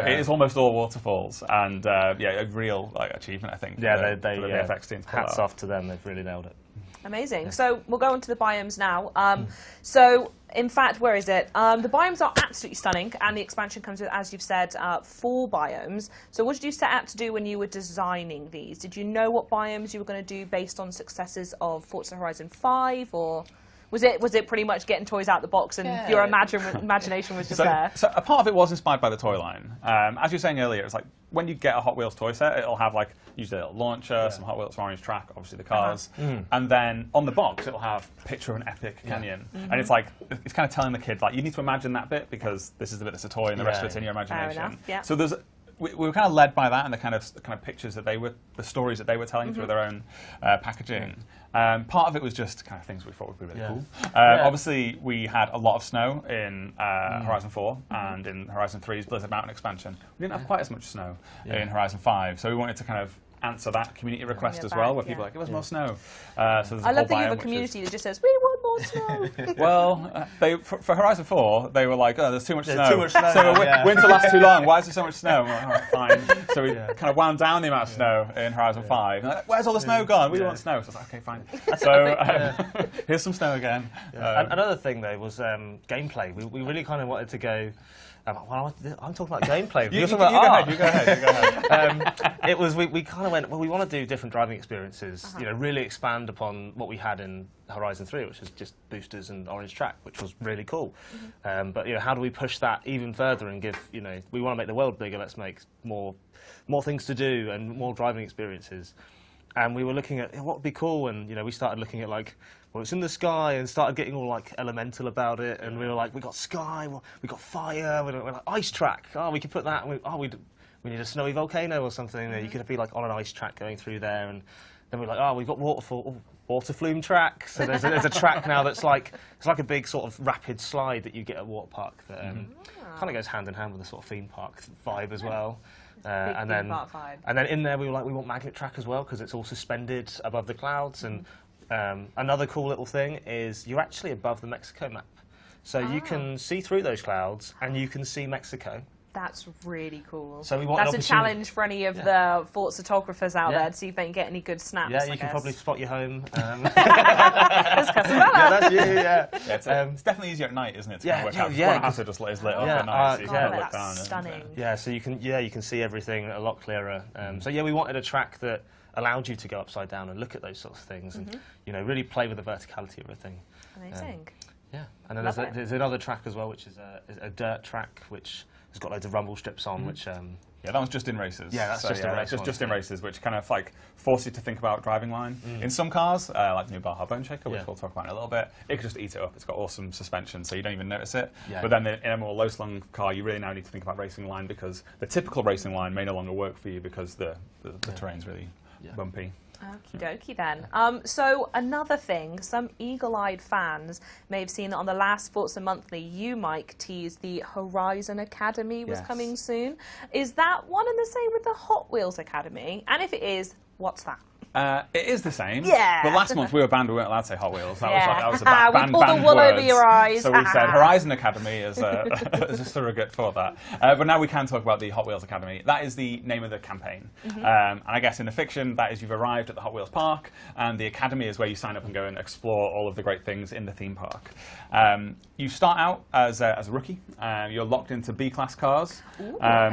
It is almost all waterfalls, and a real achievement, I think. For the VFX team. Hats off to them; they've really nailed it. Amazing. So we'll go on to the biomes now. So, in fact, where is it? The biomes are absolutely stunning, and the expansion comes with, as you've said, 4 biomes. So what did you set out to do when you were designing these? Did you know what biomes you were going to do based on successes of Forza Horizon 5, or was it pretty much getting toys out the box and your imagination was just there? So a part of it was inspired by the toy line. As you were saying earlier, it's like when you get a Hot Wheels toy set, it'll have usually a little launcher, some Hot Wheels orange track, obviously the cars, and then on the box it'll have a picture of an epic canyon, and it's kind of telling the kid you need to imagine that bit because this is the bit that's a toy and the rest of it's in your imagination. So we were kind of led by that and the kind of pictures that the stories that they were telling through their own packaging. Part of it was just kind of things we thought would be really cool. Obviously, we had a lot of snow in Horizon 4 and in Horizon 3's Blizzard Mountain expansion. We didn't have quite as much snow in Horizon 5, so we wanted to kind of answer that community request as well, where people are like, give us more snow. So I love that you have a community that just says, we want more snow. Well, for Horizon 4, they were like, oh, there's too much snow. Too much snow. So winter lasts too long. Why is there so much snow? We're like, all right, fine. So we kind of wound down the amount of snow in Horizon 5. Like, where's all the snow gone? We want snow. So I was like, okay, fine. So here's some snow again. Another thing, though, was gameplay. We really kind of wanted to go... well, I'm talking about gameplay. You go ahead. It was we kind of went, well, we want to do different driving experiences. Really expand upon what we had in Horizon 3, which was just boosters and orange track, which was really cool. But how do we push that even further and give we want to make the world bigger. Let's make more things to do and more driving experiences. and we were looking at what would be cool, and we started looking at like, well, it's in the sky, and started getting all like elemental about it, and we were like, we got sky, well, we got fire, we're like ice track. Oh, we could put that. And we need a snowy volcano or something. You could be like on an ice track going through there, and then we're like, oh, we've got water flume track. So there's a track now that's like it's like a big sort of rapid slide that you get at a water park that kind of goes hand in hand with the sort of theme park vibe as well. And then in there we were like, we want magnet track as well because it's all suspended above the clouds. And another cool little thing is you're actually above the Mexico map, so you can see through those clouds and you can see Mexico. That's really cool. So we want That's a challenge for any of the Forza photographers out there to see if they can get any good snaps. Yeah, you can probably spot your home. That's Casabella. Yeah, that's you. Yeah. It's definitely easier at night, isn't it? To Yeah, work out. yeah. One acid just is lit up at night, so you can look down. Stunning. Yeah, so you can see everything a lot clearer. So yeah, we wanted a track that allowed you to go upside down and look at those sorts of things, and really play with the verticality of everything. Amazing. Yeah, and then there's another track as well, which is a dirt track, which has got loads of rumble strips on, which. Yeah, that one's just in races. Yeah, that's just in races. Just in races, which kind of like force you to think about driving line. In some cars, like the new Baja Bone Shaker, which we'll talk about in a little bit, it can just eat it up. It's got awesome suspension, so you don't even notice it. Yeah. But then in a more low-slung car, you really now need to think about racing line because the typical racing line may no longer work for you because the terrain's really bumpy. Okie dokie then. So another thing, some eagle-eyed fans may have seen that on the last Forza Monthly, you, Mike, teased the Horizon Academy was coming soon. Is that one and the same with the Hot Wheels Academy? And if it is, what's that? It is the same. Yeah. But last month we were banned. We weren't allowed to say Hot Wheels. That was a banned we pulled the wool words. over your eyes. So we said Horizon Academy as a surrogate for that. But now we can talk about the Hot Wheels Academy. That is the name of the campaign. And I guess in the fiction, that is you've arrived at the Hot Wheels park, and the Academy is where you sign up and go and explore all of the great things in the theme park. You start out as a rookie. You're locked into B-class cars.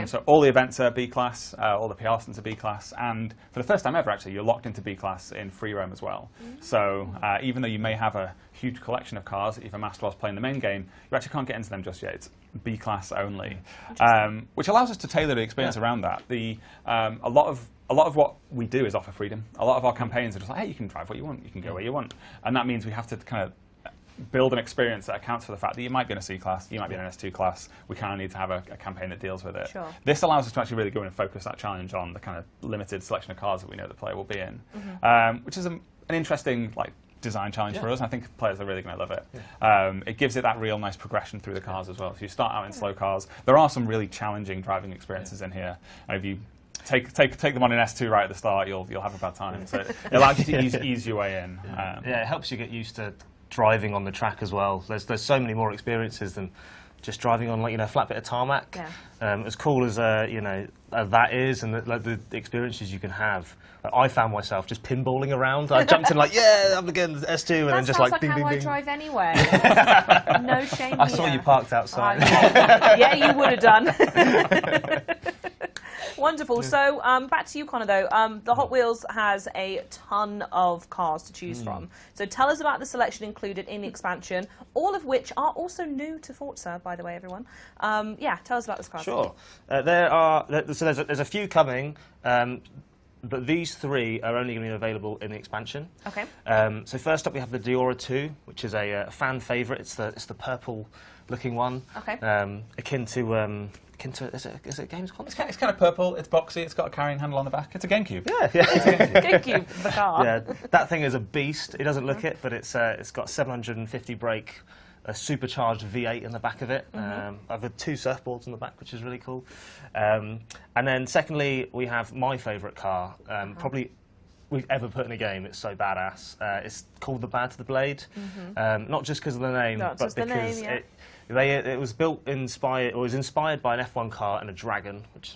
So all the events are B-class, all the PR stunts are B-class, and for the first time ever, actually, you're locked into B-class in free roam as well. So even though you may have a huge collection of cars that you've amassed whilst playing the main game, you actually can't get into them just yet. It's B-class only, which allows us to tailor the experience around that. A lot of what we do is offer freedom. A lot of our campaigns are just like, hey, you can drive what you want, you can go where you want, and that means we have to kind of build an experience that accounts for the fact that you might be in a C class, you might be in an S2 class. We kind of need to have a campaign that deals with it. Sure. This allows us to actually really go in and focus that challenge on the kind of limited selection of cars that we know the player will be in, which is an interesting design challenge for us. And I think players are really going to love it. It gives it that real nice progression through the cars as well. So you start out in slow cars. There are some really challenging driving experiences in here. And if you take them on an S2 right at the start, you'll have a bad time. So it allows you to ease your way in. It helps you get used to driving on the track as well. There's so many more experiences than just driving on a flat bit of tarmac. As cool as that is, and the experiences you can have. I found myself just pinballing around. I jumped in I'm again S2, and then just like ding, how ding, I ding. drive anyway. No shame. I saw you parked outside. Yeah, you would have done. Wonderful. So back to you, Connor, though. The Hot Wheels has a ton of cars to choose from. So tell us about the selection included in the expansion, all of which are also new to Forza, by the way, everyone. Tell us about this car. Sure. There's a few coming, but these three are only going to be available in the expansion. Okay. So first up, we have the Diora 2, which is a fan favourite. It's the purple-looking one. Okay. Akin to is it a games console? It's kind of purple, it's boxy, it's got a carrying handle on the back. It's a GameCube. Yeah. GameCube, the car. Yeah, that thing is a beast. It doesn't look it, but it's got 750 brake, a supercharged V8 in the back of it. I've got 2 surfboards in the back, which is really cool. And then secondly, we have my favourite car, probably we've ever put in a game. It's so badass. It's called the Bad to the Blade, not just because of the name, but because it was was inspired by an F1 car and a dragon, which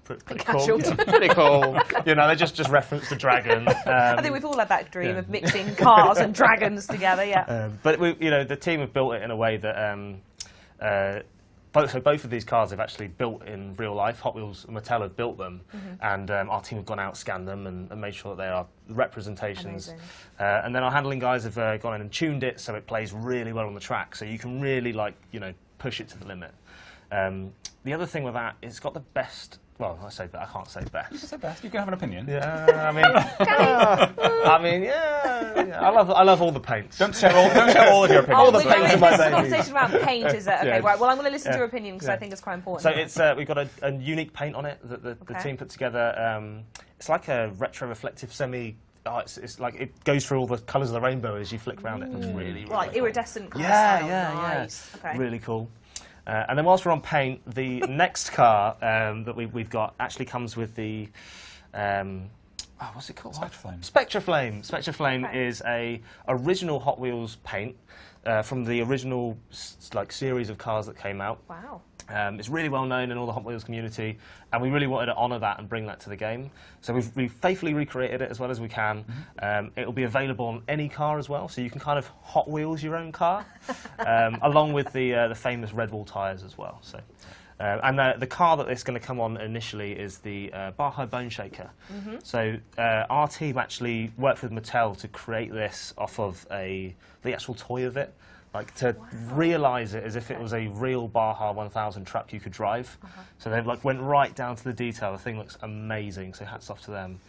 pretty cool. Pretty cool. They just referenced the dragon. I think we've all had that dream of mixing cars and dragons together. Yeah. But the team have built it in a way that. Both of these cars have actually built in real life. Hot Wheels and Mattel have built them, and our team have gone out, scanned them, and made sure that they are representations. And then our handling guys have gone in and tuned it so it plays really well on the track, so you can really push it to the limit. The other thing with that, it's got the best well, I say that I can't say best. You can say best. You can have an opinion. Yeah, I mean, yeah. I love all the paints. Don't share all of your opinions. All the This paints is are my a baby. conversation about paint, is it? Okay, Yeah. right. Well, I'm going to listen to Yeah. your opinion because Yeah. I think it's quite important. So it's we've got a unique paint on it that the Okay. team put together. It's like a retro-reflective semi. Oh, it's like it goes through all the colours of the rainbow as you flick around it. It's really like cool. iridescent colour Yeah, style. yeah, Nice. yeah. Okay. Really cool. And then whilst we're on paint, the next car that we've got actually comes with the what's it called? Spectraflame. Spectraflame. Spectraflame Okay. is a original Hot Wheels paint from the original series of cars that came out. Wow. It's really well known in all the Hot Wheels community, and we really wanted to honour that and bring that to the game. So we've faithfully recreated it as well as we can. It'll be available on any car as well, so you can kind of Hot Wheels your own car, along with the famous Red Wall tyres as well. So. And the car that it's going to come on initially is the Baja Bone Shaker. So our team actually worked with Mattel to create this off of the actual toy of it, like to realise it as if it was a real Baja 1000 truck you could drive. So they went right down to the detail. The thing looks amazing. So hats off to them.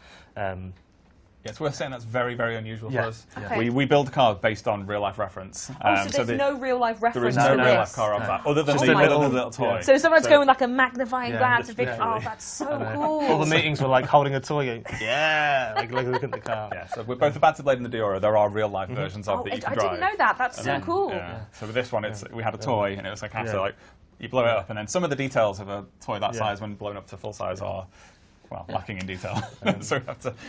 Yeah, it's worth saying that's very, very unusual Yeah. for us. Okay. We build cars based on real-life reference. So there's no real-life There reference is no to real-life this. car of that, other than Just the a little- little toy. yeah. So someone's going with like a magnifying glass to figure, literally. oh, that's so And, cool. all the meetings were like holding a toy going, yeah, like looking at the car. Yeah, so with both the Battered Blade and the Diora, there are real-life versions of Oh, that you can I drive. didn't know that. That's so Yeah. cool. Yeah. So with this one, we had a toy, and it was like have to Yeah. like you blow it up, and then some of the details of a toy that Yeah. size, when blown up to full size, are lacking in detail. So we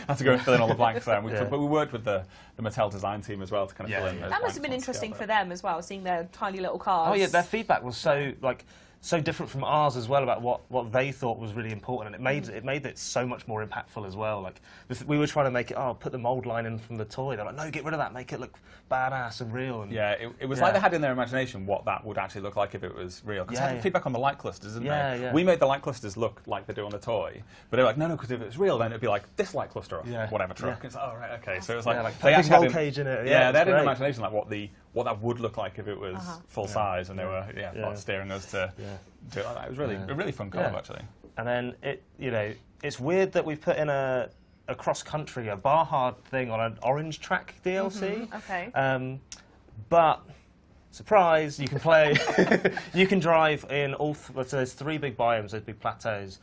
have to go and fill in all the blanks there. But we worked with the Mattel design team as well to kind of fill in. Yeah. those That must have blanks been on interesting scale for there. them as well, seeing their tiny little cars. Oh yeah, their feedback was so different from ours as well about what they thought was really important, and it made it so much more impactful as well. Like we were trying to make it, put the mold line in from the toy. They're like, no, get rid of that, make it look badass and real. And Yeah, it was Yeah. like they had in their imagination what that would actually look like if it was real. Because they had Yeah. feedback on the light clusters, didn't Yeah, they? yeah. We made the light clusters look like they do on the toy, but they're like, no, because if it was real, then it'd be like this light cluster off Yeah. whatever truck. Yeah. It's like, oh, right, okay. So it was Yeah, like like they big actually had roll cage in it. Yeah, Yeah, it's they had an great. imagination like what that would look like if it was full size, and they were Yeah. steering us to do it like that. It was really a really fun car Yeah. actually. And then it's weird that we've put in a cross country, a Baja thing on an orange track DLC. Okay. But surprise, you can play. You can drive in all. So there's 3 big biomes, those big plateaus.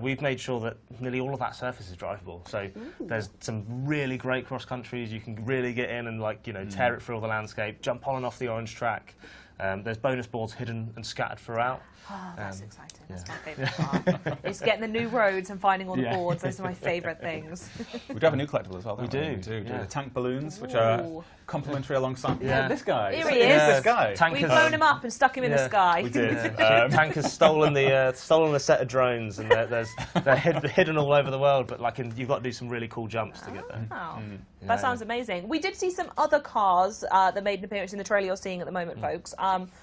We've made sure that nearly all of that surface is drivable. So there's some really great cross countries. You can really get in and tear it through all the landscape, jump on and off the orange track. There's bonus boards hidden and scattered throughout. Oh, that's exciting. That's my favourite part. It's getting the new roads and finding all the Yeah. boards. Those are my favourite things. We do have a new collectible as well. We don't do, do yeah. the tank balloons, which are Ooh. complimentary alongside. Yeah. This guy. Here It's he like, is. This guy. Tank We've has- blown him up and stuck him in the Yeah, sky. We did. Tank has stolen the set of drones, and they're hidden all over the world. But you've got to do some really cool jumps to get there. Wow. Yeah. That sounds amazing. We did see some other cars that made an appearance in the trailer you're seeing at the moment, folks.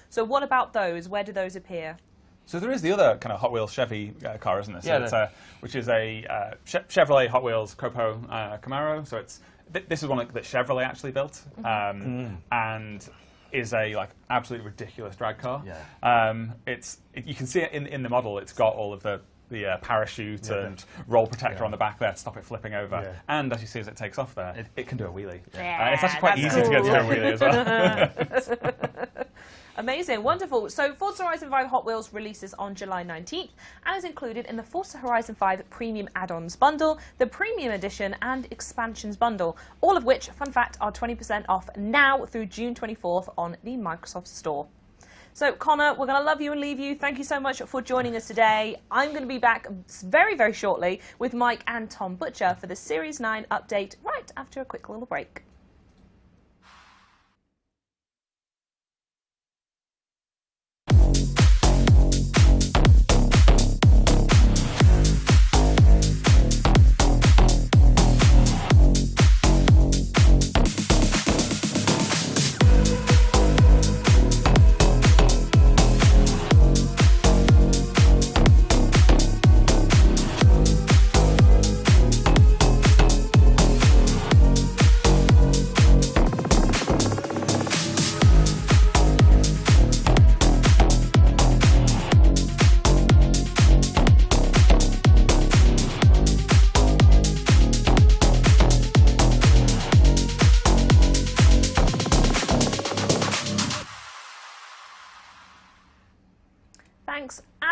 So what about those? Where do those appear? So there is the other kind of Hot Wheels Chevy car, isn't there? So Yeah, it's which is a Chevrolet Hot Wheels Copo Camaro. So this is one that Chevrolet actually built, and is a absolutely ridiculous drag car. Yeah. You can see it in the model. It's got all of the parachute and roll protector on the back there to stop it flipping over. Yeah. And as you see as it takes off there, it can do a wheelie. Yeah, it's actually quite that's easy to get to do a cool. wheelie as well. Amazing, wonderful. So Forza Horizon 5 Hot Wheels releases on July 19th and is included in the Forza Horizon 5 Premium Add-ons bundle, the Premium Edition and Expansions bundle, all of which, fun fact, are 20% off now through June 24th on the Microsoft Store. So, Connor, we're going to love you and leave you. Thank you so much for joining us today. I'm going to be back very, very shortly with Mike and Tom Butcher for the Series 9 update right after a quick little break.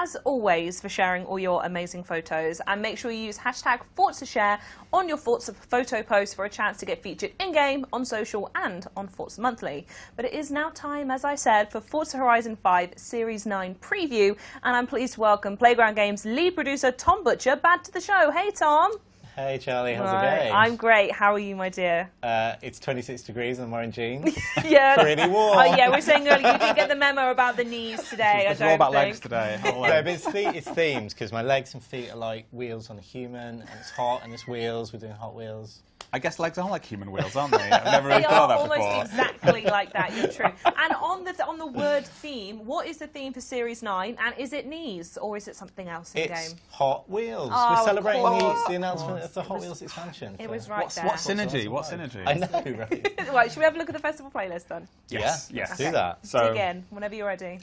as always, for sharing all your amazing photos. And make sure you use hashtag ForzaShare on your Forza photo post for a chance to get featured in-game, on social, and on Forza Monthly. But it is now time, as I said, for Forza Horizon 5 Series 9 preview. And I'm pleased to welcome Playground Games lead producer Tom Butcher back to the show. Hey, Tom. Hey Charlie, how's it going? I'm great. How are you, my dear? It's 26 degrees and I'm wearing jeans. Yeah. Pretty warm. Oh yeah, we were saying earlier you didn't get the memo about the knees today. It's all about legs today. No, but it's themed because my legs and feet are like wheels on a human, and it's hot and it's wheels. We're doing Hot Wheels. I guess legs are like human wheels, aren't they? I've never really They thought are of that before. almost exactly like that. You're true. And on the word theme, what is the theme for Series 9? And is it knees or is it something else in It's game? Hot Wheels. Oh, We're of celebrating course. the announcement of the Hot Wheels expansion. It for- was right there. What synergy? What synergy? I know, right? Right, should we have a look at the festival playlist then? Yes, Yeah, yes. let's do that. So, Dig in whenever you're ready.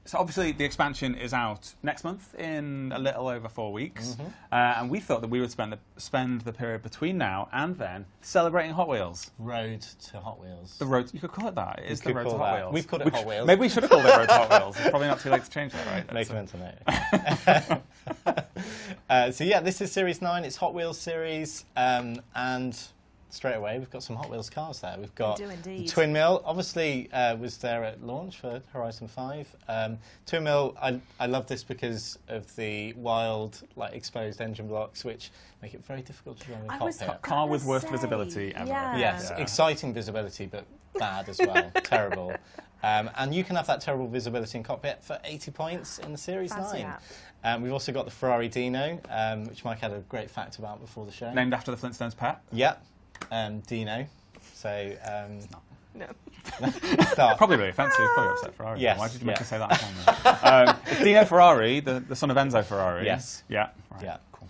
So obviously the expansion is out next month in a little over 4 weeks, Mm-hmm. and we thought that we would spend the period between now and then celebrating Hot Wheels. Road to Hot Wheels. The road, you could call it that. It is the could road to call Hot that. Wheels. We've called it Hot Wheels. Maybe we should have called it Road to Hot Wheels. It's probably not too late to change that, right? Make That's a mental note. So yeah, this is Series 9. It's Hot Wheels series, and straight away we've got some Hot Wheels cars there. We've got do indeed. the Twin Mill. Obviously, was there at launch for Horizon 5. Twin Mill. I love this because of the wild, like exposed engine blocks, which make it very difficult to run in cockpit. Car with worst visibility ever. Yeah. Yes, Yeah. exciting visibility, but bad as well. Terrible. And you can have that terrible visibility in cockpit for 80 points in the Series Fancy 9. We've also got the Ferrari Dino, which Mike had a great fact about before the show. Named after the Flintstones pet. Yep, Dino. So, No. start. Probably really offensive. Probably upset Ferrari. Yes, Why did you make yeah. me say that on camera? It's Dino Ferrari, the son of Enzo Ferrari. Yes. Yeah. Right. Yeah. Cool.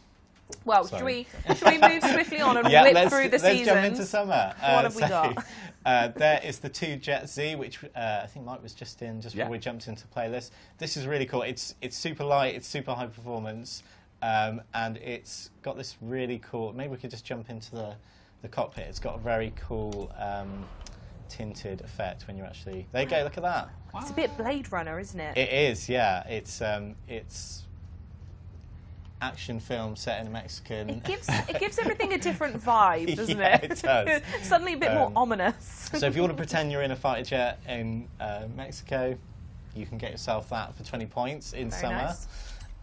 Well, should we move swiftly on and Yeah, whip through the let's seasons? jump into summer. What have we got? There is the 2 Jet Z, which I think Mike was just in just Yeah. before we jumped into playlist. This is really cool. It's super light, it's super high performance, and it's got this really cool. Maybe we could just jump into the cockpit. It's got a very cool tinted effect when you're actually. There you go. Look at that. It's a bit Blade Runner, isn't it? It is. Yeah. It's action film set in a Mexican. It gives everything a different vibe, doesn't Yeah, it? it does. Suddenly a bit more ominous. So if you want to pretend you're in a fighter jet in Mexico, you can get yourself that for 20 points in Very summer.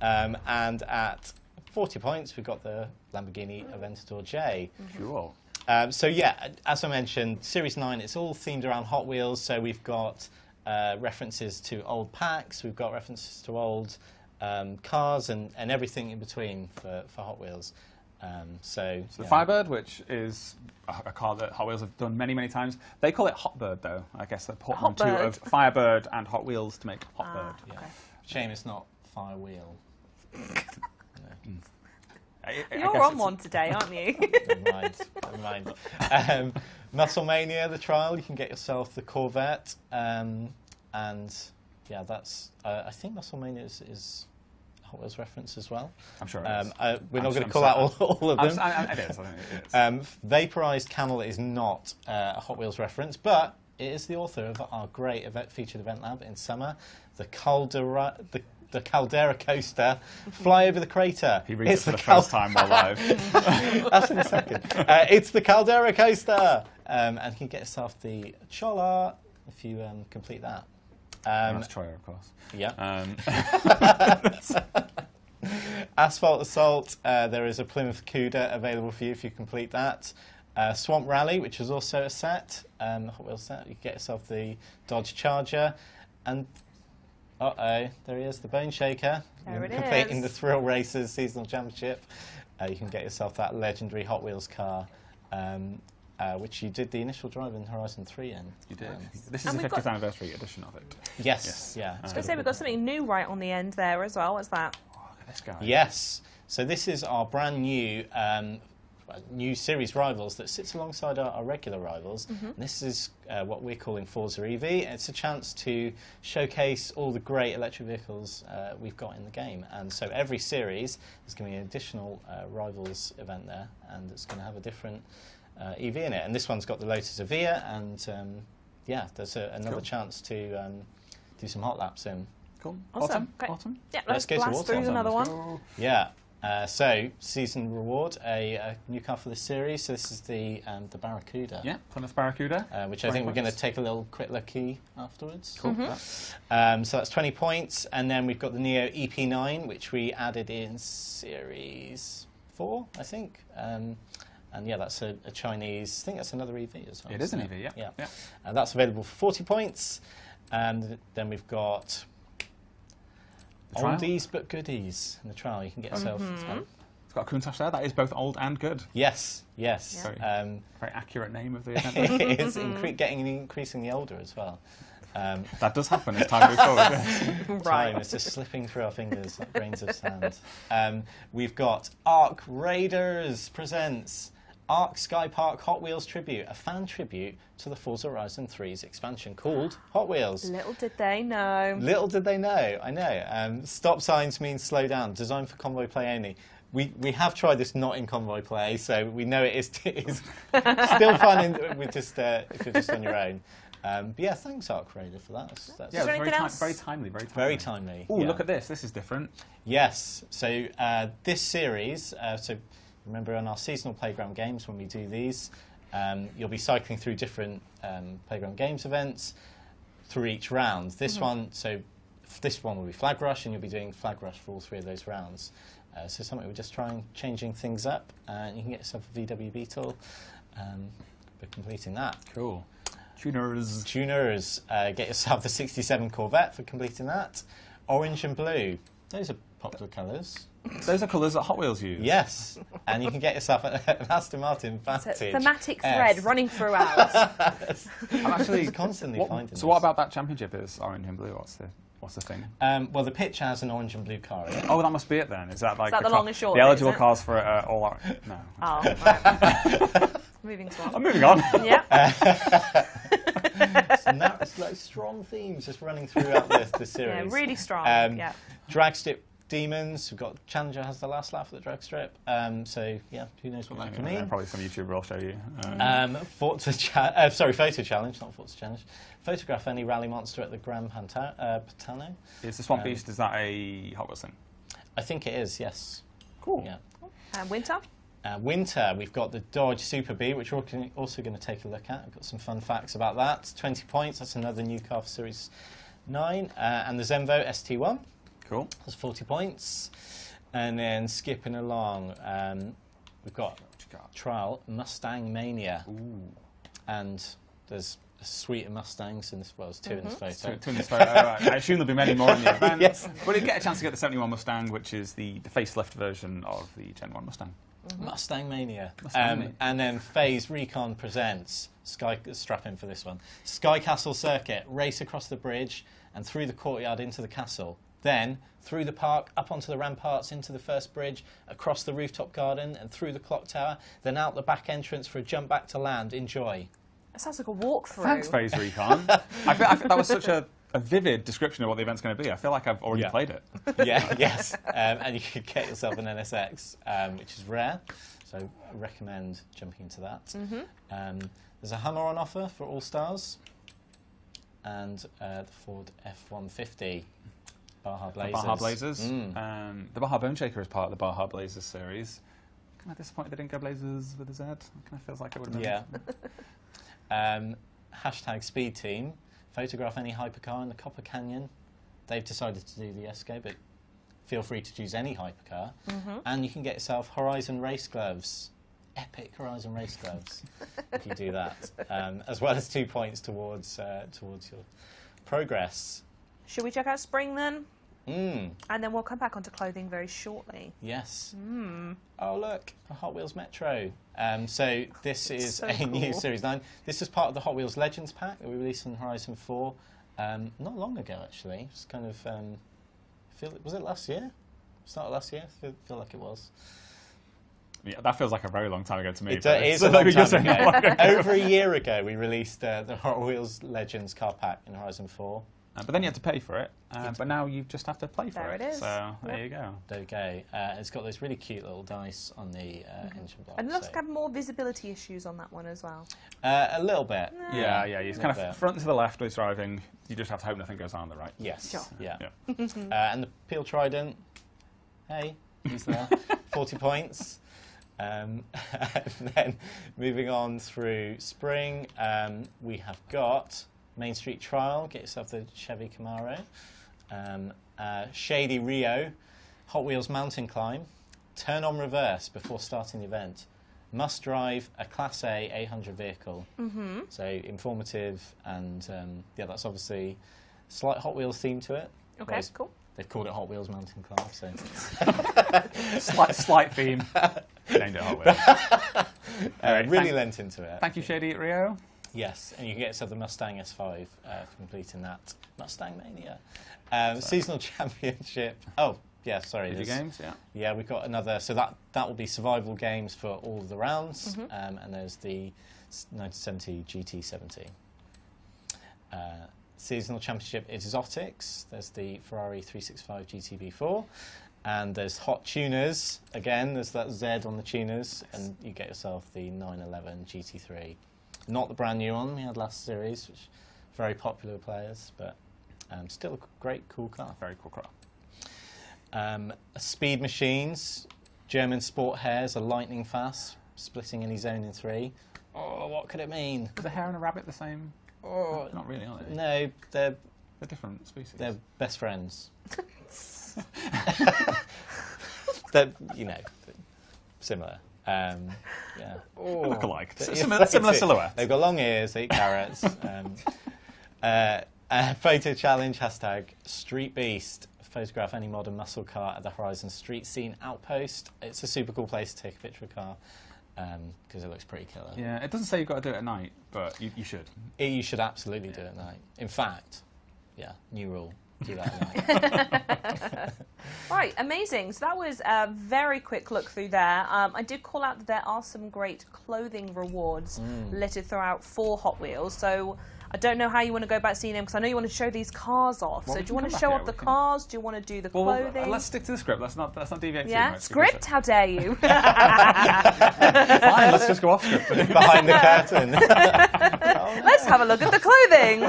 nice. And at 40 points, we've got the Lamborghini Aventador J. Cool. So yeah, as I mentioned, Series 9, it's all themed around Hot Wheels. So we've got references to old packs, we've got references to old cars and everything in between for Hot Wheels. So The yeah. Firebird, which is a car that Hot Wheels have done many, many times. They call it Hotbird, though. I guess they're portmanteau Hotbird. of Firebird and Hot Wheels to make Hotbird. Yeah. Shame it's not Fire Wheel. You're on one today, aren't you? Never mind. Never mind. Musclemania, the trial, you can get yourself the Corvette. And yeah, that's. I think Musclemania is a Hot Wheels reference as well. I'm sure it is. We're not going to I'm call out certain. all of them. It is. I think it is. Vaporized Camel is not a Hot Wheels reference, but it is the author of our great featured event lab in summer, the Caldera Coaster, Fly Over the Crater. He reads it for the first time while live. That's in a second. It's the Caldera Coaster, and you can get yourself the Chola if you complete that. That's Troyer, of course. Yeah. Um, Asphalt Assault, there is a Plymouth Cuda available for you if you complete that. Swamp Rally, which is also a set, Hot Wheels set. You can get yourself the Dodge Charger. And, there he is, the Bone Shaker. There it Completing is. the Thrill Racers Seasonal Championship. You can get yourself that legendary Hot Wheels car, which you did the initial drive in Horizon 3 in. you did. This is And the we've 50th got- anniversary edition of it. Yes, yeah. I was going to say, we've got something new right on the end there as well. What's that? Oh, look at this guy. Yes. So this is our brand new new series rivals that sits alongside our regular rivals. And this is what we're calling Forza EV. It's a chance to showcase all the great electric vehicles we've got in the game. And so every series there's going to be an additional rivals event there, and it's going to have a different EV in it. And this one's got the Lotus Evija, and yeah, there's another Cool. chance to do some hot laps in. Cool. Awesome. Great. Autumn. Yeah, Let's go to blast autumn. through another one. Go. Yeah. So, season reward, a new car for the series. So this is the Barracuda. Yeah, Plymouth Barracuda. Which I think we're going to take a little quick look-y afterwards. Cool. So that's 20 points. And then we've got the Neo EP9, which we added in Series 4, I think. And yeah, that's a Chinese, I think that's another EV as well. It is an EV, yeah. Yeah. And that's available for 40 points. And then we've got oldies but goodies in the trial. You can get yourself... It's got a Countach there. That is both old and good. Yes. Very accurate name of the event. It's getting increasingly older as well. That does happen as time moves forward. Time is just slipping through our fingers like grains of sand. We've got Arc Raiders presents Arc Sky Park Hot Wheels Tribute, a fan tribute to the Forza Horizon 3's expansion called Hot Wheels. Little did they know. Little did they know, I know. Stop signs mean slow down, designed for convoy play only. We have tried this not in convoy play, so we know it is still fun if you're just on your own. But yeah, thanks Arc Raider for that. That's Yeah, there it's anything else? very timely. very timely. Oh, yeah. look at this. This is different. Yes. So this series, remember on our seasonal playground games when we do these, you'll be cycling through different playground games events through each round. This one will be Flag Rush, and you'll be doing Flag Rush for all 3 of those rounds. So something we're just trying changing things up, and you can get yourself a VW Beetle for completing that. Cool. Tuners. Get yourself the 67 Corvette for completing that. Orange and blue. Those are popular colours. Those are colours that Hot Wheels use. Yes, and you can get yourself an Aston Martin Vantage. It's a thematic thread running throughout. I'm actually constantly finding So what about that championship is orange and blue? What's the thing? Well, the pitch has an orange and blue car in it. Oh, that must be it then. Is that like the long and short the of it, eligible is it? cars for all orange? No. Oh, right. Moving on. I'm moving on. Yeah. So now it's like strong themes just running throughout the series. Yeah, really strong. Yeah. Drag strip demons. We've got Challenger has the last laugh at the drag strip. So yeah, who knows what that can mean? Probably some YouTuber will show you. Photo challenge, not Forza challenge. Photograph any rally monster at the Grand Patano. Is the Swamp Beast, is that a Hot Wheels thing? I think it is. Yes. Cool. Yeah. And winter? Winter, we've got the Dodge Super Bee, which we're also going to take a look at. I've got some fun facts about that. 20 points, that's another new car for Series 9. And the Zenvo ST1. Cool. That's 40 points. And then skipping along, we've got Trial Mustang Mania. Ooh. And there's a suite of Mustangs in this, well, there's 2 in this photo. Two in this photo. Right. I assume there'll be many more in the event. Yes. But you get a chance to get the 71 Mustang, which is the facelift version of the Gen 1 Mustang. Mustang Mania. Mania. And then FaZe Recon presents, strap in for this one, Sky Castle Circuit, race across the bridge and through the courtyard into the castle. Then through the park, up onto the ramparts, into the first bridge, across the rooftop garden and through the clock tower, then out the back entrance for a jump back to land. Enjoy. It sounds like a walkthrough. Thanks, FaZe Recon. I feel that was such a vivid description of what the event's going to be. I feel like I've already played it. Yes. And you could get yourself an NSX, which is rare. So I recommend jumping into that. There's a Hummer on offer for All Stars. And the Ford F-150. Baja Blazers. The Baja Blazers. The Baja Bone Shaker is part of the Baja Blazers series. Kind of disappointed they didn't go Blazers with a Z. It kind of feels like it would have been. Yeah. Hashtag Speed Team. Photograph any hypercar in the Copper Canyon. They've decided to do the Esco, but feel free to choose any hypercar. And you can get yourself Horizon race gloves. Epic Horizon race gloves if you do that. As well as 2 points towards your progress. Should we check out spring then? And then we'll come back onto clothing very shortly. Yes. Oh, look, a Hot Wheels Metro. So this is so a new cool. Series 9. This is part of the Hot Wheels Legends pack that we released on Horizon 4 not long ago, actually. It's kind of, was it last year? Start of last year? I feel like it was. Yeah, that feels like a very long time ago to me. It is a long time ago. Over a year ago, we released the Hot Wheels Legends car pack in Horizon 4. But then you had to pay for it. But now you just have to play for There it. it is. So there you go. There we go. It's got those really cute little dice on the engine block. And it looks to have more visibility issues on that one as well. A little bit. Yeah, yeah. You kind bit. of front to the left when it's driving. You just have to hope nothing goes on the right. Yes. Sure. Yeah. Yeah. And the Peel Trident. Hey, he's there. 40 points. And then moving on through spring, we have got Main Street Trial. Get yourself the Chevy Camaro. Shady Rio, Hot Wheels Mountain Climb. Turn on reverse before starting the event. Must drive a Class A 800 vehicle. So informative, and yeah, that's obviously slight Hot Wheels theme to it. Okay, Whereas cool. They've called it Hot Wheels Mountain Climb. So Slight theme. Named it Hot Wheels. really lent into it. Thank you, Shady at Rio. Yes, and you can get yourself the Mustang S5 for completing that. Mustang Mania. Seasonal Championship. Oh, yeah, sorry. Video games, yeah. Yeah, we've got another. So that will be survival games for all of the rounds. And there's the 1970 GT70. Seasonal Championship Exotics. There's the Ferrari 365 GTB4. And there's Hot Tuners. Again, there's that Z on the tuners. And you get yourself the 911 GT3. Not the brand new one we had last series, which very popular with players, but still a great, cool car. Very cool car. Speed Machines, German Sport Hares are lightning fast, splitting any zone in 3. Oh, what could it mean? Is a hare and a rabbit the same? Oh, Not really, are they? no, they're different species. They're best friends. They're, similar. Yeah. They look alike. Yeah, Similar that's it. silhouette. They've got long ears, they eat carrots. Photo challenge, hashtag Street Beast. Photograph any modern muscle car at the Horizon Street Scene Outpost. It's a super cool place to take a picture of a car because it looks pretty killer. Yeah, it doesn't say you've got to do it at night, but you should. You should absolutely do it at night. In fact, yeah, new rule. Do that at night. Right, amazing. So that was a very quick look through there. I did call out that there are some great clothing rewards littered throughout for Hot Wheels. So I don't know how you want to go about seeing them, because I know you want to show these cars off. Well, so we do you want can to come show back off the here, we can- cars? Do you want to do the clothing? Let's stick to the script. Let's not deviate too Yeah, much. script? How dare you? Fine, let's just go off script. Behind the curtain. Let's have a look at the clothing.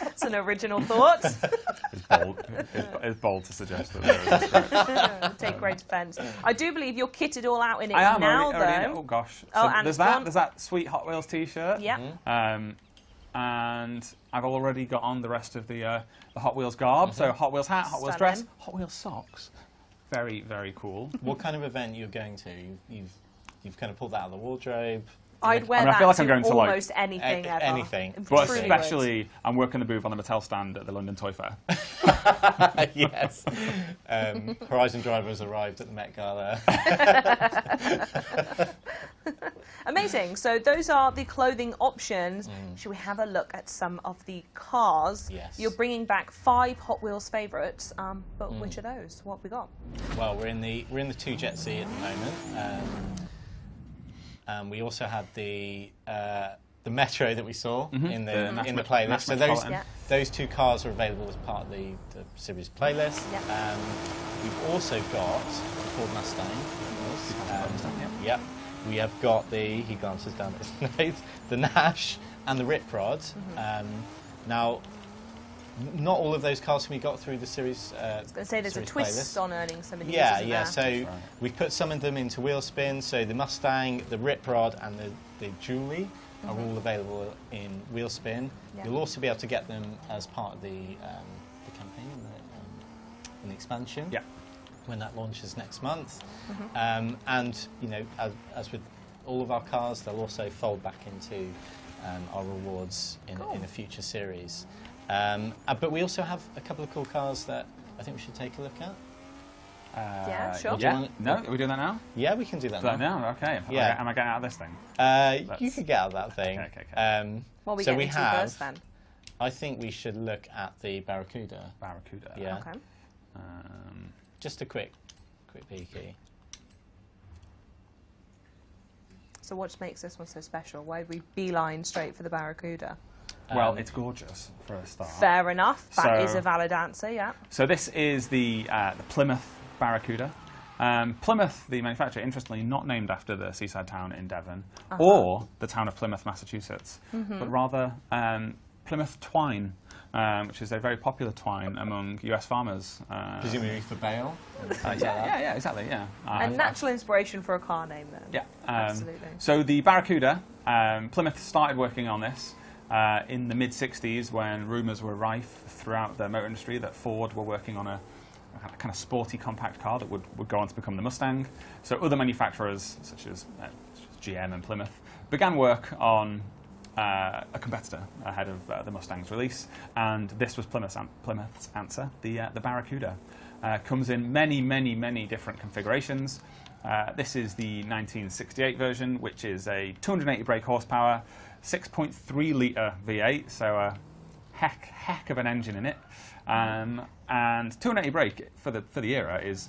It's an original thought. It's bold to suggest that there is a script. Take great offence. I do believe you're kitted all out in it I am now, already in it. though. Oh gosh. Oh, So and there's it's gone. that sweet Hot Wheels T-shirt. Yeah. And I've already got on the rest of the Hot Wheels garb. So Hot Wheels hat, Hot Wheels Stunning. dress, Hot Wheels socks. Very, very cool. What kind of event you're going to? You've kind of pulled that out of the wardrobe. I'd wear I mean, I that feel like to I'm going to, like, almost anything ever. anything. It But truly especially, I'm working the booth on the Mattel stand at the London Toy Fair. Yes. Horizon Driver has arrived at the Met Gala. would. Amazing. So those are the clothing options. Should we have a look at some of the cars? Yes. You're bringing back 5 Hot Wheels favourites, but which are those? What have we got? Well, we're in the 2 Jet C at the moment. We also had the Metro that we saw in the playlist. Nash So Metropolitan. those 2 cars are available as part of the series playlist. Yeah. We've also got the Ford Mustang. Yep. We have got the, he glances down at his notes, the Nash and the Rip Rod. Now, not all of those cars can be got through the series. I was going to say there's a series twist playlist. on earning some of these. Yeah, isn't yeah. there? So we've put some of them into wheel spin. So the Mustang, the Rip Rod, and the Julie are all available in wheel spin. Yeah. You'll also be able to get them as part of the campaign in the expansion. Yeah. When that launches next month. And you know, as with all of our cars, they'll also fold back into our rewards in a future series. But we also have a couple of cool cars that I think we should take a look at. Yeah, sure. Yeah. No, are we doing that now? Yeah, we can do that Do that now. now? Okay. Yeah. Am I getting out of this thing? You could get out of that thing. Okay. What are we so getting we into have, first then? I think we should look at the Barracuda. Barracuda. Yeah. Okay. Just a quick peeky. So what makes this one so special? Why did we beeline straight for the Barracuda? Well, it's gorgeous for a start. Fair enough. That is So- a valid answer, yeah. So this is the Plymouth Barracuda. Plymouth, the manufacturer, interestingly, not named after the seaside town in Devon or the town of Plymouth, Massachusetts, but rather Plymouth twine, which is a very popular twine among US farmers. Presumably for bail. Yeah, exactly, yeah. A natural inspiration for a car name, then. Yeah, Absolutely. So the Barracuda, Plymouth started working on this in the mid-'60s when rumours were rife throughout the motor industry that Ford were working on a kind of sporty compact car that would go on to become the Mustang. So other manufacturers, such as GM and Plymouth, began work on a competitor ahead of the Mustang's release, and this was Plymouth's answer, the Barracuda. Comes in many different configurations. This is the 1968 version, which is a 280 brake horsepower, 6.3 litre V8, so a heck of an engine in it. And 280 brake for the era is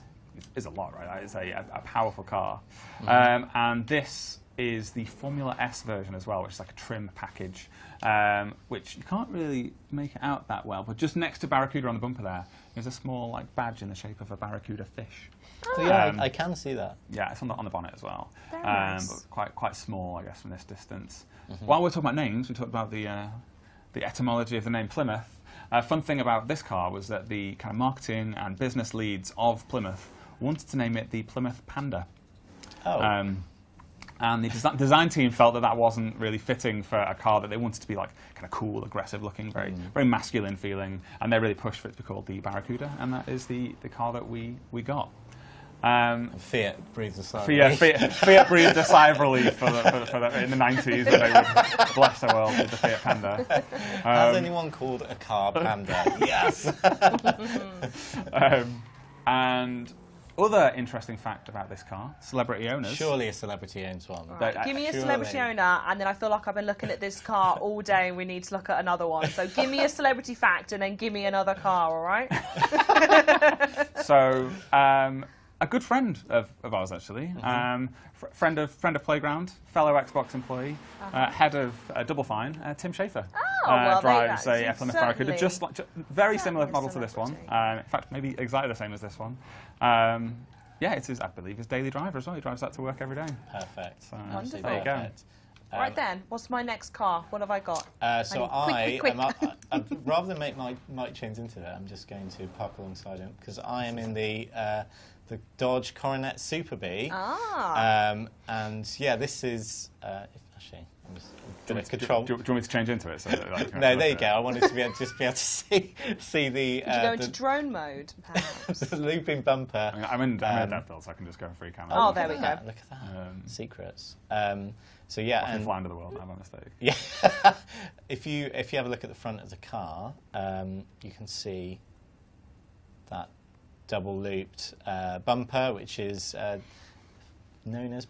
a lot, right? It's a powerful car. And this is the Formula S version as well, which is like a trim package, which you can't really make it out that well. But just next to Barracuda on the bumper there is a small like badge in the shape of a Barracuda fish. So yeah, I can see that. Yeah, it's on the bonnet as well. Very nice. But quite small, I guess, from this distance. While we're talking about names, we talked about the etymology of the name Plymouth. Fun thing about this car was that the kind of marketing and business leads of Plymouth wanted to name it the Plymouth Panda. Oh. And the design team felt that wasn't really fitting for a car that they wanted to be like kind of cool, aggressive looking, very masculine feeling, and they really pushed for it to be called the Barracuda, and that is the car that we got. Fiat breathes a sigh of relief. Fiat breathed a sigh of relief for in the 90s when they would bless the world with the Fiat Panda. Has anyone called a car Panda? Yes! And other interesting fact about this car, celebrity owners. Surely a celebrity owns one. Right, give me a surely. celebrity owner, and then I feel like I've been looking at this car all day, and we need to look at another one. So give me a celebrity fact, and then give me another car, all right? So, a good friend of ours, actually. Friend of Playground, fellow Xbox employee, head of Double Fine, Tim Schafer. Well, there you drives go. a Plymouth Barracuda, just very similar Certainly model to this one. celebrity. In fact, maybe exactly the same as this one. Yeah, it's I believe, his daily driver as well. He drives that to work every day. Perfect. So, Wonderful. there you go. Perfect. Right then, what's my next car? What have I got? So Quick. rather than make Mike change into it, I'm just going to park alongside him because I am in the Dodge Coronet Super Bee. And yeah, this is actually I'm just going to control. Do you want me to change into it? So that, like, No, there you go. I wanted to be able to see the. Did you go into drone mode, perhaps? the looping bumper. I'm in that build, so I can just go free camera. Oh, there we go. Look at that. Secrets. So yeah, I can and fly under the world. I'm a mistake. yeah, if you have a look at the front of the car, you can see that double looped bumper, which is known as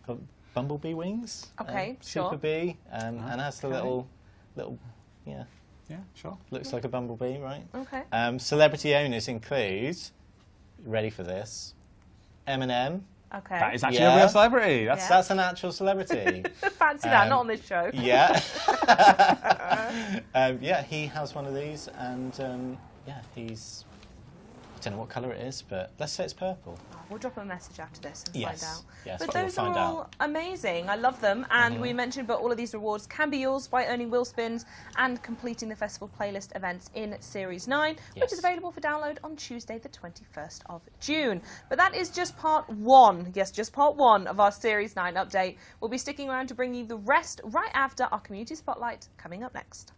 Bumblebee wings. Okay, Super sure. Bee, and has the little yeah, Sure. looks like a bumblebee, right? Okay. Celebrity owners include, ready for this, Eminem. Okay. That is actually Yeah. a real celebrity. That's an actual celebrity. Fancy that, not on this show. Yeah. Yeah, he has one of these, and yeah, he's. I don't know what colour it is, but let's say it's purple. We'll drop a message after this and Yes. find out. Yes, But we'll those find are all out. amazing. I love them. And we mentioned, but all of these rewards can be yours by earning wheel spins and completing the festival playlist events in Series 9, which Yes. is available for download on Tuesday, the 21st of June. But that is just part one. Yes, just part one of our Series 9 update. We'll be sticking around to bring you the rest right after our community spotlight coming up next.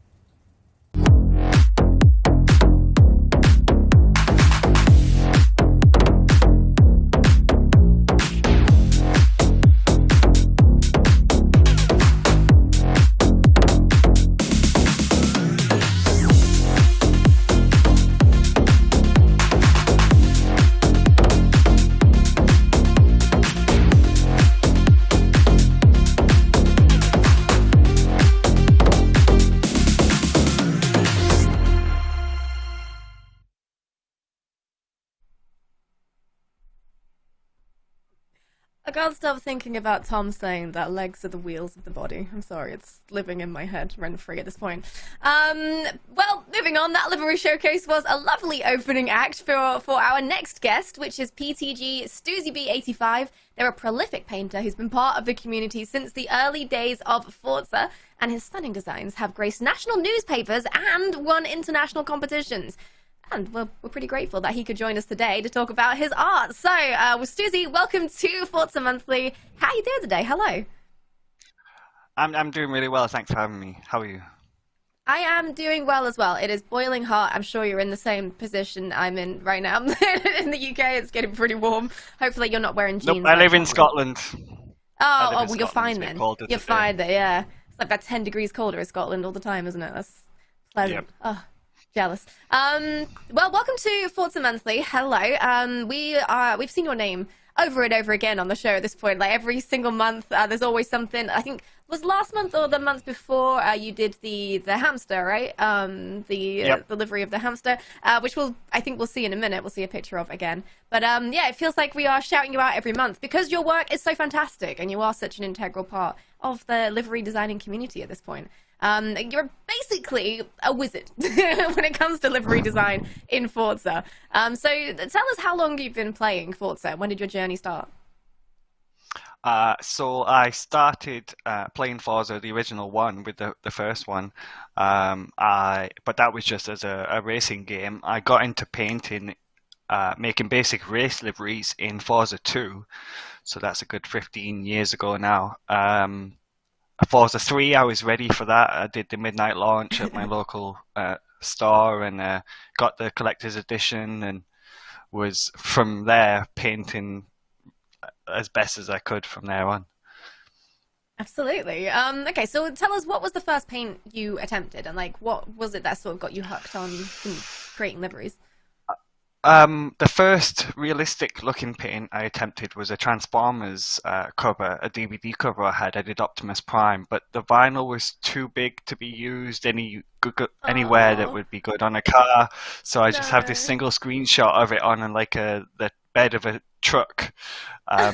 I can't stop thinking about Tom saying that legs are the wheels of the body. I'm sorry, it's living in my head rent-free at this point. Well, moving on, that livery showcase was a lovely opening act for our next guest, which is PTG Stuzy B85. They're a prolific painter who's been part of the community since the early days of Forza, and his stunning designs have graced national newspapers and won international competitions. And we're pretty grateful that he could join us today to talk about his art. So, Stuzy, welcome to Forza Monthly. How are you doing today? Hello. I'm doing really well. Thanks for having me. How are you? I am doing well as well. It is boiling hot. I'm sure you're in the same position I'm in right now. In the UK, it's getting pretty warm. Hopefully, you're not wearing jeans. Nope, I live in Scotland. Oh, well, you're fine then. You're fine there, yeah. It's like about 10 degrees colder in Scotland all the time, isn't it? That's pleasant. Yep. Oh. Jealous. Well, welcome to Forza Monthly. Hello. We've seen your name over and over again on the show at this point. Like every single month, there's always something. I think it was last month or the month before you did the hamster, right? The delivery of the hamster, which I think we'll see in a minute. We'll see a picture of again. But yeah, it feels like we are shouting you out every month because your work is so fantastic and you are such an integral part of the livery designing community at this point. You're basically a wizard when it comes to livery design in Forza. So tell us how long you've been playing Forza. When did your journey start? So I started playing Forza, the original one, with the first one. But that was just as a racing game. I got into painting, making basic race liveries in Forza 2. So that's a good 15 years ago now. Forza 3, I was ready for that. I did the midnight launch at my local store and got the collector's edition and was from there painting as best as I could from there on. Absolutely. Okay, so tell us, what was the first paint you attempted and like what was it that sort of got you hooked on creating liveries? The first realistic looking paint I attempted was a Transformers cover, a DVD cover I had. I did Optimus Prime, but the vinyl was too big to be used anywhere that would be good on a car. So I just have this single screenshot of it on like the bed of a truck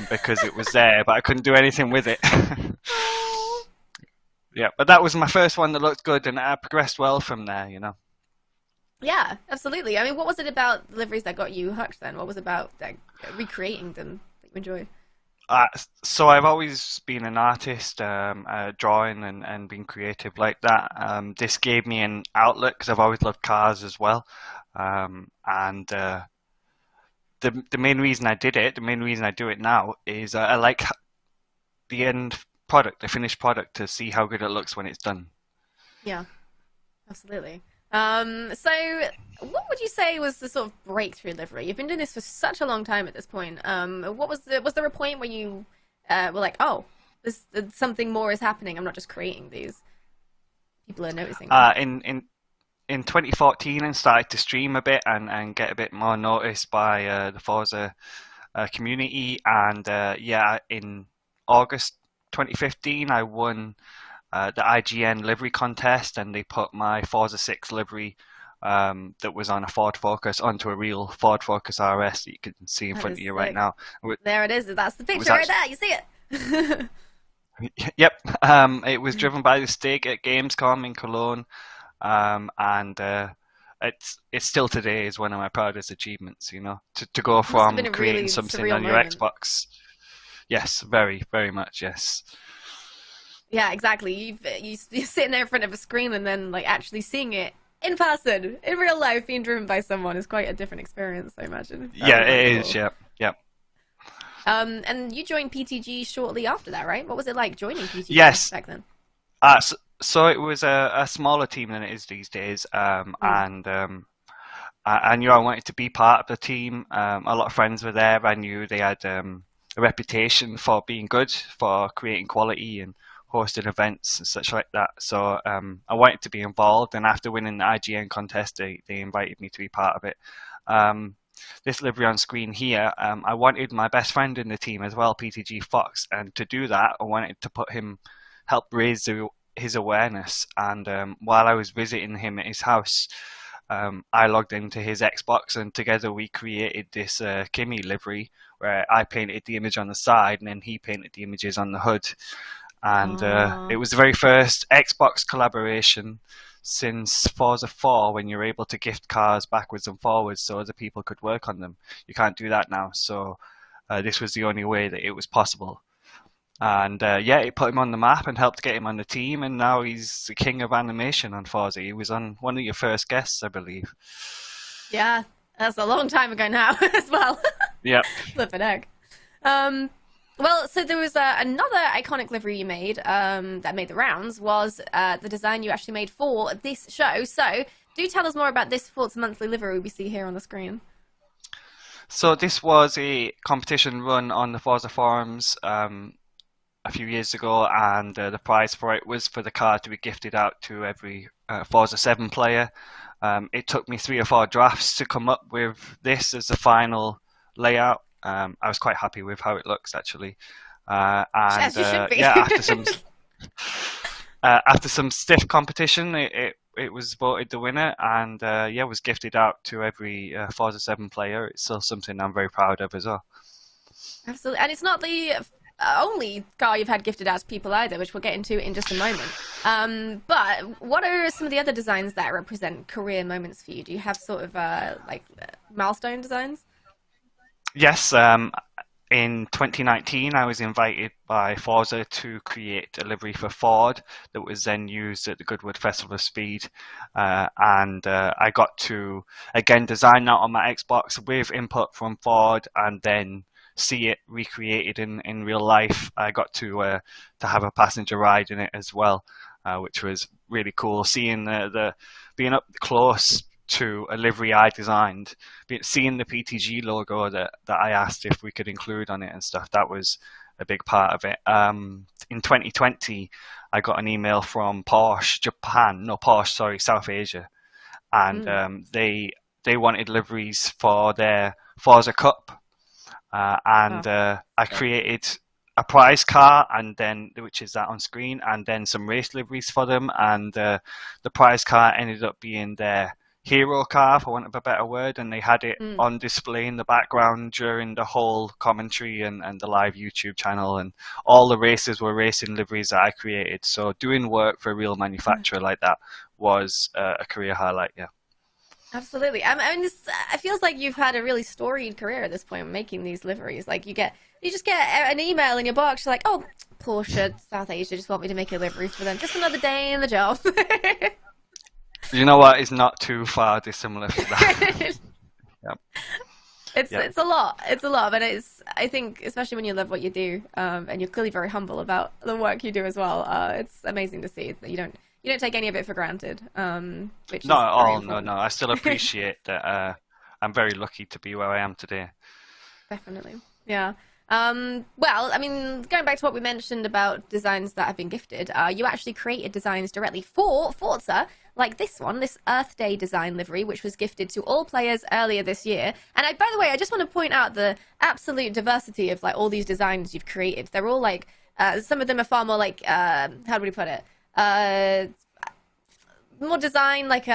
because it was there, but I couldn't do anything with it. Yeah, but that was my first one that looked good, and I progressed well from there, you know. Yeah, absolutely. I mean, what was it about deliveries that got you hooked then? What was it about recreating them that you enjoy? So I've always been an artist, drawing and being creative like that. This gave me an outlet because I've always loved cars as well. The main reason I did it, the main reason I do it now is I like the end product, the finished product, to see how good it looks when it's done. Yeah, absolutely. So what would you say was the sort of breakthrough livery? You've been doing this for such a long time at this point. Was there a point where you were like, oh, something more is happening, I'm not just creating these, people are noticing? In 2014, I started to stream a bit and get a bit more noticed by the Forza community, and in August 2015 I won the IGN livery contest, and they put my Forza 6 livery that was on a Ford Focus onto a real Ford Focus RS that you can see in front of you right now. There it is. That's the picture right there. You see it. Yep. It was driven by the Stig at Gamescom in Cologne, and it's still today is one of my proudest achievements. You know, to go from creating really something on your Xbox. Yes, very, very much. Yes. Yeah, exactly. You're sitting there in front of a screen and then like actually seeing it in person, in real life, being driven by someone is quite a different experience, I imagine. Yeah, it is. Yep. And you joined PTG shortly after that, right? What was it like joining PTG back then? So it was a smaller team than it is these days, and I knew I wanted to be part of the team. A lot of friends were there. I knew they had a reputation for being good, for creating quality and hosting events and such like that. So I wanted to be involved, and after winning the IGN contest, they invited me to be part of it. This livery on screen here, I wanted my best friend in the team as well, PTG Fox, and to do that, I wanted to help raise his awareness. And while I was visiting him at his house, I logged into his Xbox, and together we created this Kimmy livery, where I painted the image on the side and then he painted the images on the hood. And it was the very first Xbox collaboration since Forza 4 when you're able to gift cars backwards and forwards so other people could work on them. You can't do that now, so this was the only way that it was possible. And yeah, it put him on the map and helped get him on the team, and now he's the king of animation on Forza. He was on one of your first guests, I believe. Yeah, that's a long time ago now as well. Yep. Flippin' egg. Well, so there was another iconic livery you made that made the rounds, was the design you actually made for this show. So do tell us more about this Forza Monthly livery we see here on the screen. So this was a competition run on the Forza forums a few years ago, and the prize for it was for the car to be gifted out to every Forza 7 player. It took me 3 or 4 drafts to come up with this as the final layout. I was quite happy with how it looks, actually. And As you should be. yeah, after some stiff competition, it was voted the winner, and yeah, was gifted out to every Forza 7 player. It's still something I'm very proud of as well. Absolutely, and it's not the only car you've had gifted out to people either, which we'll get into in just a moment. But what are some of the other designs that represent career moments for you? Do you have sort of like milestone designs? Yes, in 2019 I was invited by Forza to create a livery for Ford that was then used at the Goodwood Festival of Speed, and I got to again design that on my Xbox with input from Ford and then see it recreated in real life. I got to have a passenger ride in it as well, which was really cool, seeing the being up close to a livery I designed, seeing the PTG logo that I asked if we could include on it and stuff. That was a big part of it. In 2020, I got an email from South Asia, and they wanted liveries for their Forza Cup, I created a prize car, and then which is that on screen, and then some race liveries for them, and the prize car ended up being their hero car, for want of a better word, and they had it on display in the background during the whole commentary and the live YouTube channel, and all the races were racing liveries that I created. So doing work for a real manufacturer like that was a career highlight, yeah. Absolutely. I mean, it feels like you've had a really storied career at this point making these liveries. Like you just get an email in your box, you're like, oh, Porsche, South Asia just want me to make a livery for them. Just another day in the job. You know what? It's not too far dissimilar from that. Yep. It's a lot. It's a lot, but I think, especially when you love what you do, and you're clearly very humble about the work you do as well. It's amazing to see that you don't take any of it for granted. Which not at all. important. No. I still appreciate that. I'm very lucky to be where I am today. Definitely. Yeah. Well, I mean, going back to what we mentioned about designs that have been gifted, you actually created designs directly for Forza, like this one, this Earth Day design livery, which was gifted to all players earlier this year. And by the way, I just want to point out the absolute diversity of like all these designs you've created. They're all like, some of them are far more like, how do we put it? More design, like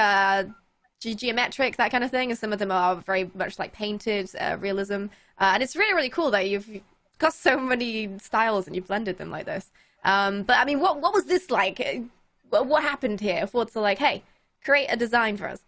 geometric, that kind of thing, and some of them are very much like painted realism. And it's really, really cool that you've got so many styles and you've blended them like this. But I mean, what was this like? What happened here? Forza like, hey, create a design for us.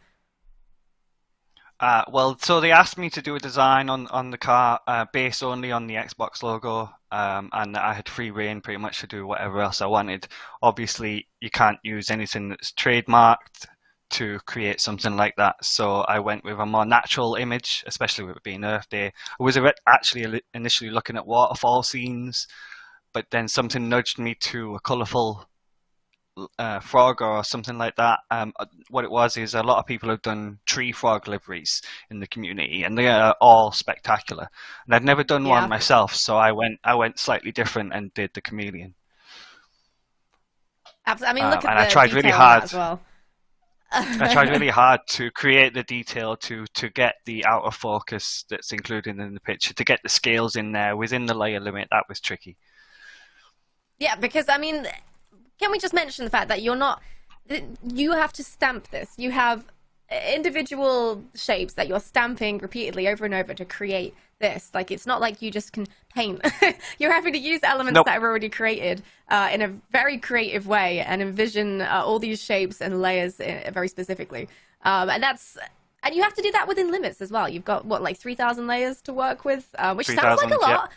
Well, so they asked me to do a design on the car based only on the Xbox logo, and I had free reign pretty much to do whatever else I wanted. Obviously, you can't use anything that's trademarked to create something like that, so I went with a more natural image, especially with it being Earth Day. I was actually initially looking at waterfall scenes, but then something nudged me to a colourful frog or something like that. What it was is a lot of people have done tree frog liveries in the community, and they are all spectacular. And I'd never done one myself, so I went slightly different and did the chameleon. Absolutely. I mean, look at and the I tried really detail hard as well. I tried really hard to create the detail to get the out of focus that's included in the picture, to get the scales in there within the layer limit. That was tricky. Yeah, because I mean, can we just mention the fact that you have to stamp this? You have individual shapes that you're stamping repeatedly over and over to create this. Like, it's not like you just can paint. You're having to use elements Nope. that are already created in a very creative way and envision all these shapes and layers very specifically. And you have to do that within limits as well. You've got, what, like 3,000 layers to work with, which sounds like a 3,000, lot.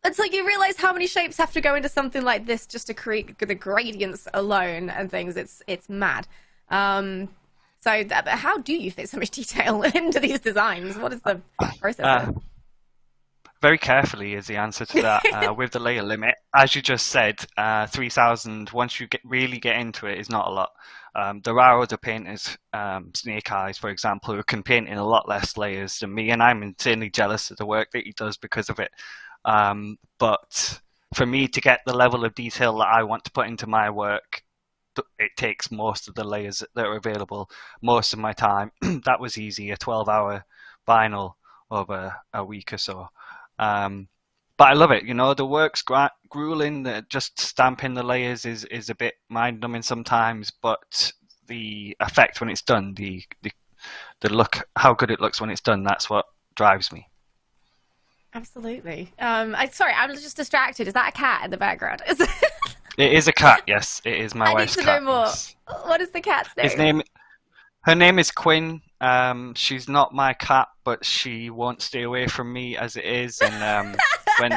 Until you realize how many shapes have to go into something like this just to create the gradients alone and things. It's mad. But how do you fit so much detail into these designs? What is the process? Very carefully is the answer to that. With the layer limit, as you just said, 3,000. Once you really get into it, is not a lot. There are other painters, Snake Eyes, for example, who can paint in a lot less layers than me, and I'm insanely jealous of the work that he does because of it. But for me to get the level of detail that I want to put into my work, it takes most of the layers that are available, most of my time. That was easy, a 12-hour vinyl over a week or so. But I love it. You know, the work's grueling. Just stamping the layers is a bit mind-numbing sometimes, but the effect when it's done, the look, how good it looks when it's done, that's what drives me. Absolutely. Sorry, I'm just distracted. Is that a cat in the background? It is a cat, yes. It is my wife's cat. I need to know more. Yes. What is the cat's name? Her name is Quinn. She's not my cat, but she won't stay away from me as it is. And when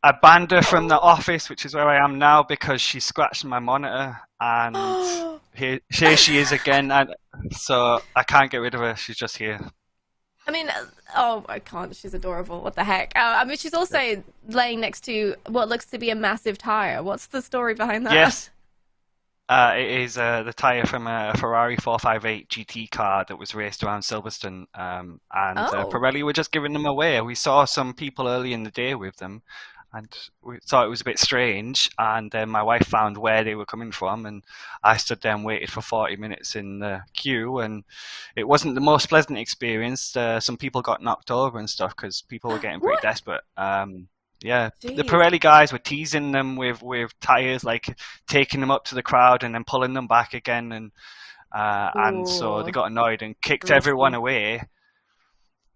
I banned her from the office, which is where I am now, because she scratched my monitor, and here she is again. And so I can't get rid of her. She's just here. I mean, oh, I can't. She's adorable. What the heck? I mean, she's also laying next to what looks to be a massive tire. What's the story behind that? Yes. It is the tyre from a Ferrari 458 GT car that was raced around Silverstone, and Pirelli were just giving them away. We saw some people early in the day with them, and we thought it was a bit strange, and then my wife found where they were coming from, and I stood there and waited for 40 minutes in the queue, and it wasn't the most pleasant experience. Some people got knocked over and stuff because people were getting pretty desperate. Yeah, Jeez. The Pirelli guys were teasing them with tyres, like taking them up to the crowd and then pulling them back again, and so they got annoyed and kicked everyone away.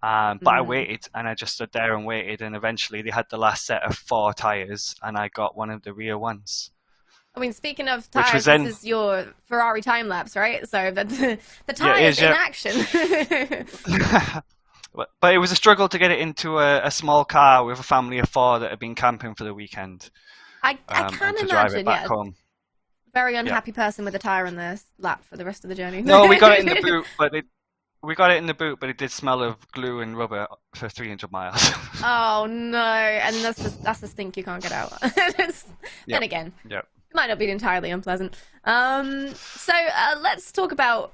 But I waited, and I just stood there and waited, and eventually they had the last set of 4 tyres, and I got one of the rear ones. I mean, speaking of tyres, this is your Ferrari time lapse, right? So the tyres in action. But it was a struggle to get it into a small car with a family of 4 that had been camping for the weekend. I can imagine, drive it back home. Very unhappy person with a tyre in their lap for the rest of the journey. No, we got it in the boot, but it did smell of glue and rubber for 300 miles. Oh no! And that's the stink you can't get out. Then again, it might not be entirely unpleasant. So let's talk about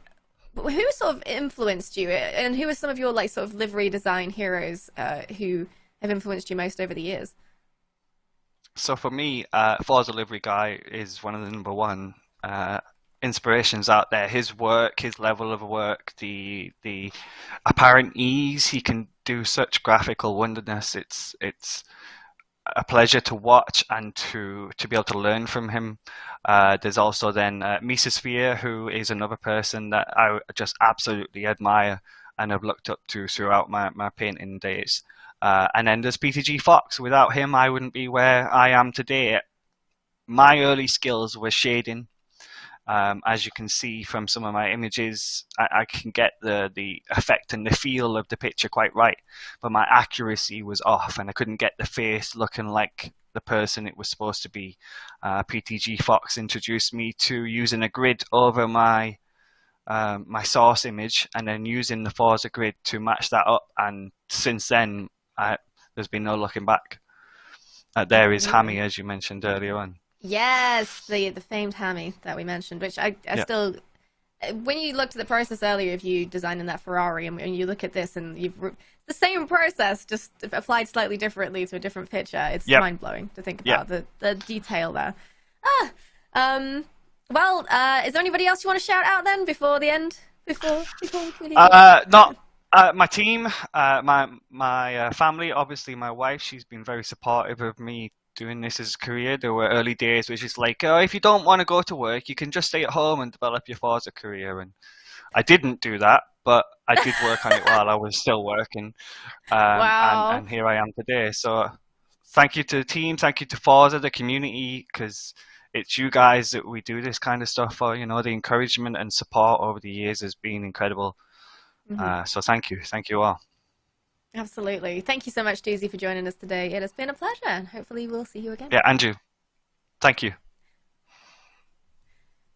who sort of influenced you, and who are some of your like sort of livery design heroes who have influenced you most over the years? So for me, Forza Livery Guy is one of the number one inspirations out there. His work, his level of work, the apparent ease, he can do such graphical wonderness. It's a pleasure to watch and to be able to learn from him. There's also then Mesosphere, who is another person that I just absolutely admire and have looked up to throughout my painting days. And then there's PTG Fox. Without him, I wouldn't be where I am today. My early skills were shading. As you can see from some of my images, I can get the effect and the feel of the picture quite right, but my accuracy was off, and I couldn't get the face looking like the person it was supposed to be. PTG Fox introduced me to using a grid over my source image, and then using the Forza grid to match that up, and since then there's been no looking back. There is Hammy, as you mentioned earlier on. Yes, the famed Hammy that we mentioned, which I still, when you looked at the process earlier of you designing that Ferrari, and you look at this, and the same process, just applied slightly differently to a different picture. It's mind-blowing to think about the detail there. Well, is there anybody else you want to shout out then before the end? Before we leave? Not my team, my family, obviously my wife. She's been very supportive of me doing this as a career. There were early days which is like, oh, if you don't want to go to work, you can just stay at home and develop your Forza career. And I didn't do that, but I did work on it while I was still working. Wow. And here I am today. So thank you to the team, thank you to Forza, the community, because it's you guys that we do this kind of stuff for. You know, the encouragement and support over the years has been incredible. So thank you all. Absolutely. Thank you so much, Doozy, for joining us today. It has been a pleasure, and hopefully we'll see you again. Yeah, Andrew, thank you.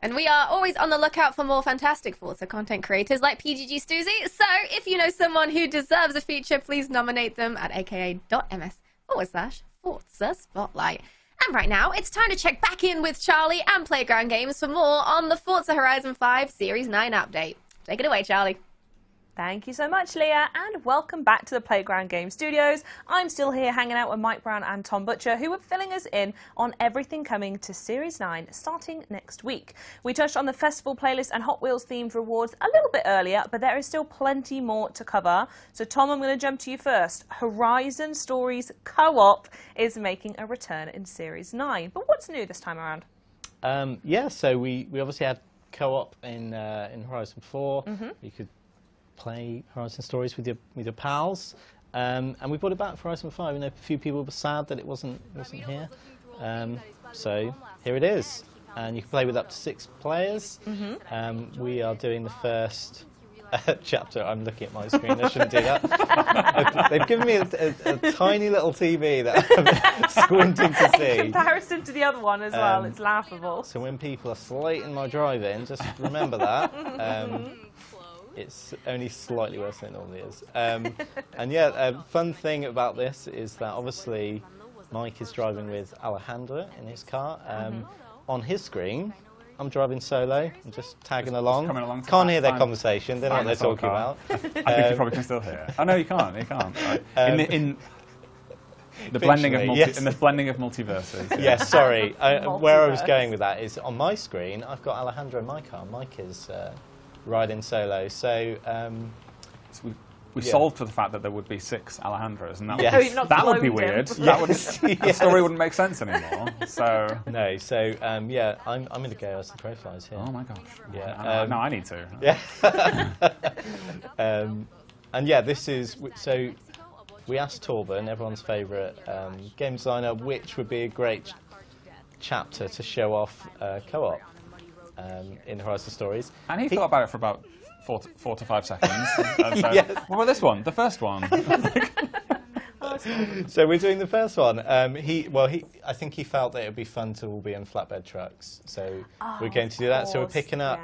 And we are always on the lookout for more fantastic Forza content creators like PGG Stoozy. So if you know someone who deserves a feature, please nominate them at aka.ms/Forza Spotlight. And right now, it's time to check back in with Charlie and Playground Games for more on the Forza Horizon 5 Series 9 update. Take it away, Charlie. Thank you so much, Leah, and welcome back to the Playground Game Studios. I'm still here hanging out with Mike Brown and Tom Butcher, who are filling us in on everything coming to Series 9 starting next week. We touched on the festival playlist and Hot Wheels themed rewards a little bit earlier, but there is still plenty more to cover. So Tom, I'm going to jump to you first. Horizon Stories Co-op is making a return in Series 9, but what's new this time around? Yeah, so we obviously had co-op in Horizon 4. You could play Horizon Stories with your pals, and we brought it back for Horizon 5. I know a few people were sad that it wasn't here, so here it is, and you can play with up to 6 players. We are doing the first chapter. I'm looking at my screen. I shouldn't do that. They've given me a tiny little TV that I'm squinting to see. In comparison to the other one as well, it's laughable. So when people are slating my drive-in, just remember that. It's only slightly worse than it normally is. And yeah, a fun thing about this is that obviously Mike is driving with Alejandra in his car. On his screen, I'm driving solo and just tagging along. Coming along. Can't hear their conversation. They know what they're talking about. I think you probably can still hear. Oh no, you can't. You can't. In the blending of yes. in the blending of multiverses. Yeah. Yes, sorry. Where I was going with that is on my screen, I've got Alejandra in my car. Mike is riding solo. So we solved for the fact that there would be 6 Alejandras, and that, yes. that would be weird. That would, the story wouldn't make sense anymore. So no, so yeah, I'm going to go as the crow flies here. oh my gosh, yeah. No, I need to. Yeah, and yeah, this is so. We asked Torben, everyone's favourite game designer, which would be a great chapter to show off co-op in Horizon Stories. And he thought about it for about 4 to 5 seconds. And so, Yes. what about this one? The first one. So we're doing the first one. I think he felt that it would be fun to all be in flatbed trucks. So we're going to do that. So we're picking up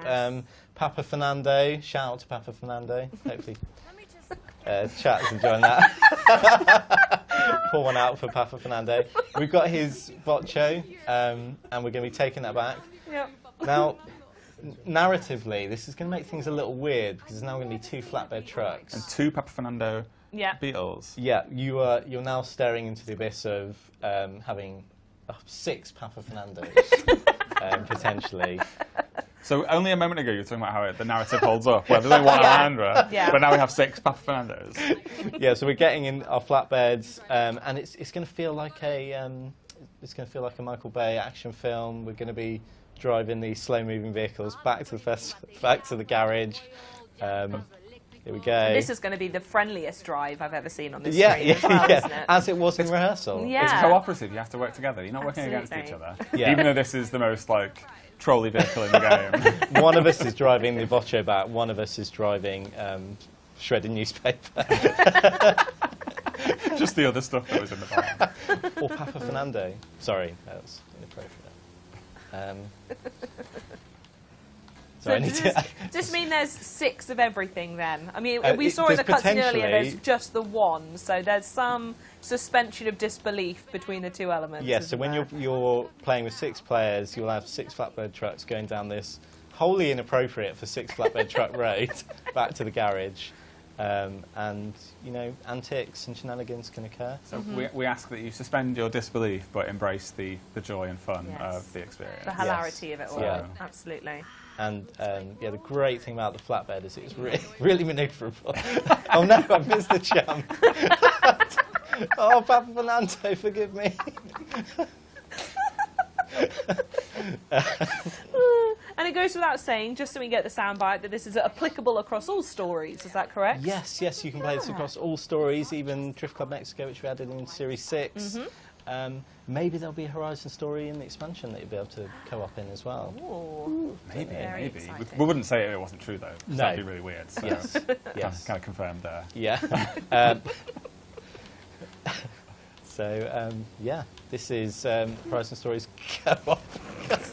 Papa Fernando. Shout out to Papa Fernando. Hopefully chat is enjoying that. Pour one out for Papa Fernando. We've got his Boccio, and we're going to be taking that back. Yep. Now, narratively, this is going to make things a little weird because there's now going to be 2 flatbed trucks. And 2 Papa Fernando Beetles. Yeah, you're now staring into the abyss of having 6 Papa Fernandos, potentially. So only a moment ago you were talking about how the narrative holds up, where there's only one Alejandra, but now we have 6 Papa Fernandos. Yeah, so we're getting in our flatbeds, and it's going to feel like a Michael Bay action film. We're going to be driving these slow-moving vehicles back to the garage. Here we go. This is going to be the friendliest drive I've ever seen on this screen as well, isn't it? As it was in rehearsal. Yeah. It's cooperative. You have to work together. You're not working against each other. Yeah. Even though this is the most trolley vehicle in the game. One of us is driving the Boccio back. One of us is driving shredded newspaper. Just the other stuff that was in the bar. Or Papa Fernando. Sorry, that was inappropriate. So does this mean there's 6 of everything then? I mean, we saw in the cutscene earlier there's just the 1, so there's some suspension of disbelief between the 2 elements. Yes, so when you're playing with 6 players, you'll have 6 flatbed trucks going down this wholly inappropriate for 6 flatbed truck road back to the garage. And, antics and shenanigans can occur. So we ask that you suspend your disbelief but embrace the joy and fun of the experience. The hilarity of it all, absolutely. And the great thing about the flatbed is it's really manoeuvrable. Oh no, I've missed the jump. Oh, Papa Fernando, forgive me. And it goes without saying, just so we get the soundbite, that this is applicable across all stories. Is that correct? Yes, you can play this across all stories, even Drift Club Mexico, which we added in Series 6. Maybe there'll be a Horizon story in the expansion that you'll be able to co-op in as well. Ooh. Maybe. exciting. We wouldn't say it wasn't true, though. No. That'd be really weird. So Yes. kind of confirmed there. Yeah. Yeah, this is Horizon Stories co-op. This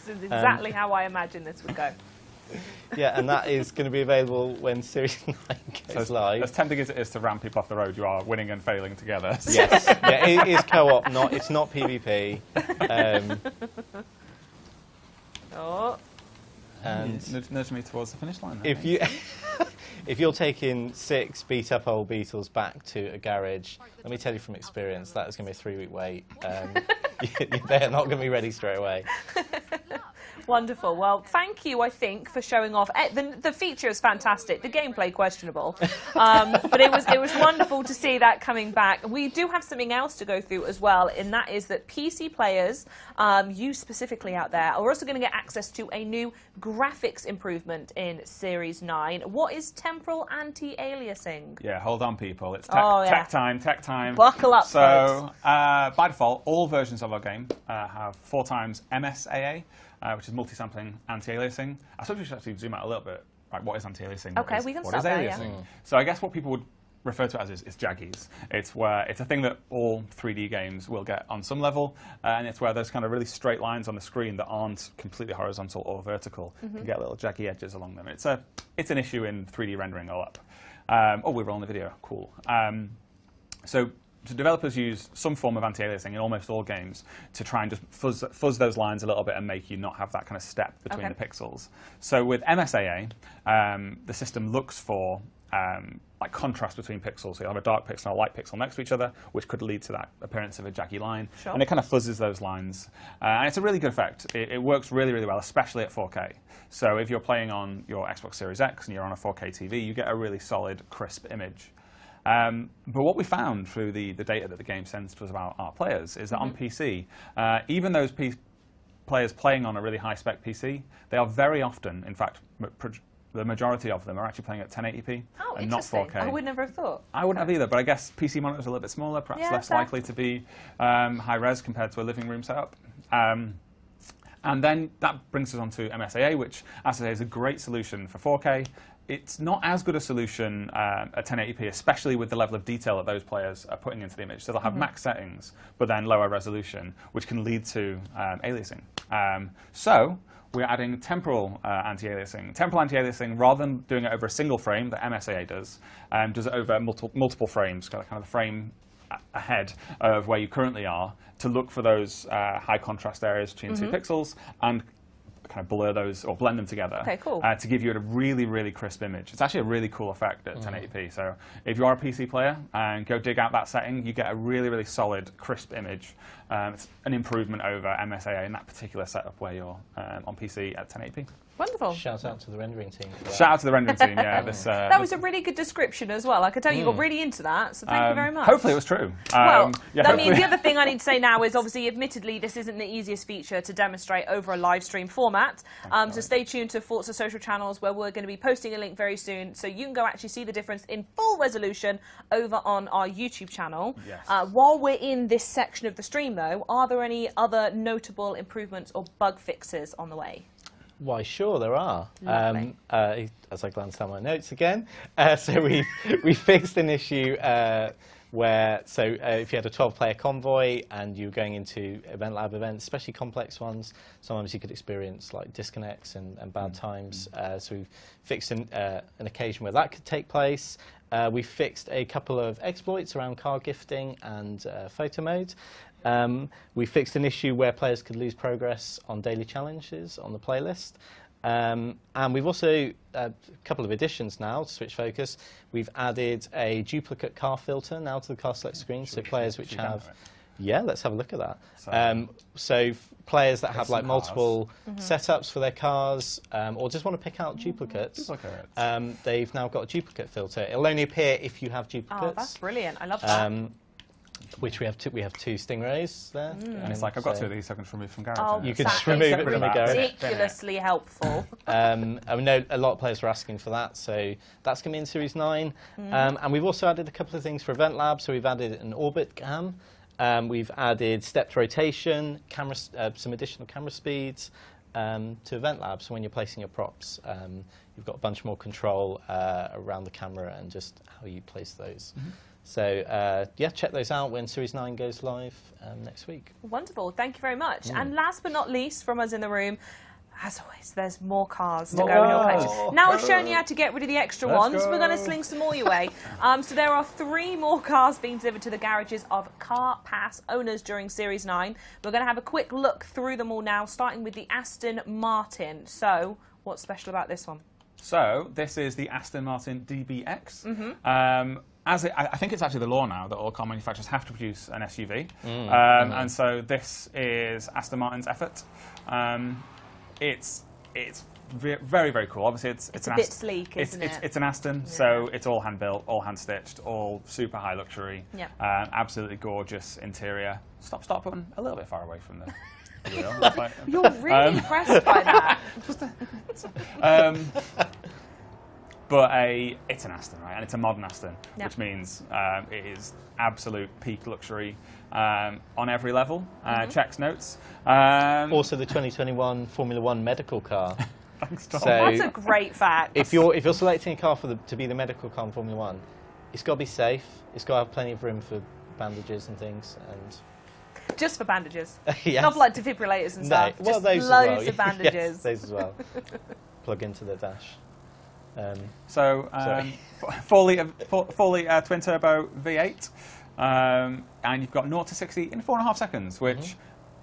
is exactly how I imagined this would go. Yeah, and that is going to be available when Series 9 goes live. As tempting as it is to ram people off the road, you are winning and failing together. Yes, yeah, it is co-op, it's not PvP. And Nudge me towards the finish line. if you if you're taking 6 beat-up old Beetles back to a garage, let me tell you from experience, that is going to be a 3-week wait. They're not going to be ready straight away. Wonderful. Well, thank you, I think, for showing off. The feature is fantastic. The gameplay questionable, but it was wonderful to see that coming back. We do have something else to go through as well, and that is that PC players, you specifically out there, are also going to get access to a new graphics improvement in Series 9. What is temporal anti-aliasing? Yeah, hold on, people. It's tech time. Buckle up, So, by default, all versions of our game have 4 times MSAA, which is multi-sampling anti-aliasing. I suppose we should actually zoom out a little bit. Right, what is anti-aliasing? Okay, we can start there, yeah. So I guess what people would refer to it as is jaggies. It's a thing that all 3D games will get on some level, and it's where those kind of really straight lines on the screen that aren't completely horizontal or vertical can get little jaggy edges along them. It's an issue in 3D rendering all up. We're rolling the video. Cool. So developers use some form of anti-aliasing in almost all games to try and just fuzz those lines a little bit and make you not have that kind of step between the pixels. So with MSAA, the system looks for like contrast between pixels. So you have a dark pixel and a light pixel next to each other, which could lead to that appearance of a jaggy line. Sure. And it kind of fuzzes those lines. And it's a really good effect. It works really, really well, especially at 4K. So if you're playing on your Xbox Series X and you're on a 4K TV, you get a really solid, crisp image. But what we found through the data that the game sends to us about our players is that on PC, even those players playing on a really high-spec PC, they are very often, in fact, the majority of them are actually playing at 1080p and not 4K. I would never have thought. I wouldn't have either, but I guess PC monitors are a little bit smaller, perhaps less likely to be high-res compared to a living room setup. And then that brings us on to MSAA, which, as I say, is a great solution for 4K. It's not as good a solution at 1080p, especially with the level of detail that those players are putting into the image. So they'll have max settings, but then lower resolution, which can lead to aliasing. So we're adding temporal anti-aliasing. Temporal anti-aliasing, rather than doing it over a single frame that MSAA does it over multiple frames, kind of the frame ahead of where you currently are, to look for those high contrast areas between 2 pixels and kind of blur those or blend them together to give you a really, really crisp image. It's actually a really cool effect at 1080p. So if you are a PC player and go dig out that setting, you get a really, really solid, crisp image. It's an improvement over MSAA in that particular setup where you're on PC at 1080p. Wonderful. Shout out to the rendering team. Shout out to the rendering team, yeah. That was a really good description as well. I could tell you got really into that, so thank you very much. Hopefully it was true. Well, yeah, I mean, the other thing I need to say now is, obviously, admittedly, this isn't the easiest feature to demonstrate over a live stream format. So stay tuned to Forza social channels, where we're going to be posting a link very soon, so you can go actually see the difference in full resolution over on our YouTube channel. Yes. While we're in this section of the stream, though, are there any other notable improvements or bug fixes on the way? Why, sure, there are. As I glance down my notes again, so we fixed an issue where, if you had a 12-player convoy and you were going into Event Lab events, especially complex ones, sometimes you could experience like disconnects and bad times. So we've fixed an occasion where that could take place. We fixed a couple of exploits around car gifting and photo mode. We fixed an issue where players could lose progress on daily challenges on the playlist. And we've also, a couple of additions now to switch focus. We've added a duplicate car filter now to the car select screen, so players which have... Yeah, let's have a look at that. So players that have like multiple setups for their cars, or just want to pick out duplicates, they've now got a duplicate filter. It'll only appear if you have duplicates. Oh, that's brilliant. I love that. Which we have two Stingrays there. And it's like, I've got two of these, so I can just remove from garage. Oh, and You it's could like- just remove it Rid from of the that. garage. ridiculously helpful. I know a lot of players were asking for that, so that's going to be in Series 9. And we've also added a couple of things for Event Lab. So we've added an orbit cam, we've added stepped rotation, some additional camera speeds to Event Lab. So when you're placing your props, you've got a bunch more control around the camera and just how you place those. So yeah, check those out when Series 9 goes live next week. Wonderful. Thank you very much. And last but not least, from us in the room, as always, there's more cars to go in your collection. Now I've shown you how to get rid of the extra ones. We're going to sling some more your way. So there are 3 more cars being delivered to the garages of Car Pass owners during Series 9. We're going to have a quick look through them all now, starting with the Aston Martin. So, what's special about this one? So this is the Aston Martin DBX. I think it's actually the law now that all car manufacturers have to produce an SUV. And so this is Aston Martin's effort. It's very, very cool. Obviously, it's a bit sleek, isn't it? It's an Aston, so it's all hand built, all hand stitched, all super high luxury. Yeah. Absolutely gorgeous interior. Stop button a little bit far away from the wheel. It's like- You're really impressed by that. But it's an Aston, right? And it's a modern Aston, Yep. which means it is absolute peak luxury on every level. Checks notes. Also, the 2021 Formula 1 medical car. Thanks, Tom. So That's a great fact. if you're selecting a car to be the medical car in Formula 1, it's got to be safe. It's got to have plenty of room for bandages and things. And Just for bandages. yes. Not like defibrillators and No, stuff. well, Just those loads as well. of bandages. Yes, those as well. Plug into the dash. So, Sorry. 4-litre twin-turbo V8, and you've got 0 to 60 in 4.5 seconds, which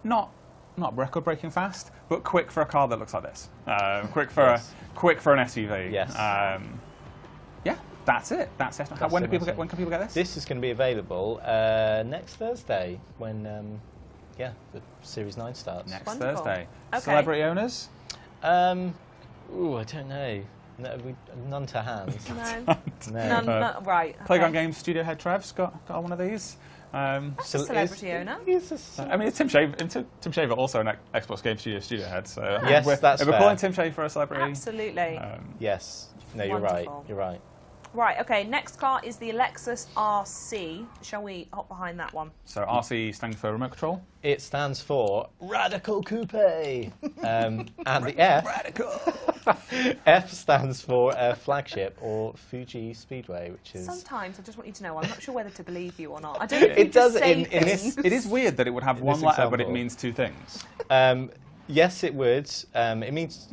not record-breaking fast, but quick for a car that looks like this. Quick for an SUV. Yes. Yeah, that's it. When can people get this? This is going to be available next Thursday when the Series 9 starts. Next Wonderful. Thursday. Okay. Celebrity owners? I don't know. No, none to hand. No. None, right. Playground okay. Games studio head Trev's got one of these. That's a celebrity owner. I mean, it's Tim Shaver also an Xbox Game Studio head. So Yes, that's if we're fair. calling Tim Shaver a celebrity. Absolutely. Yes. No, you're Wonderful. right. You're right. Right, okay, next car is the Lexus RC. Shall we hop behind that one? So RC standing for remote control. It stands for Radical Coupe. And the F stands for flagship or Fuji Speedway, which is. Sometimes I just want you to know I'm not sure whether to believe you or not. I don't know if you It does just say in things. It is weird that it would have In one this letter, but it example. means two things. Yes, it would. It means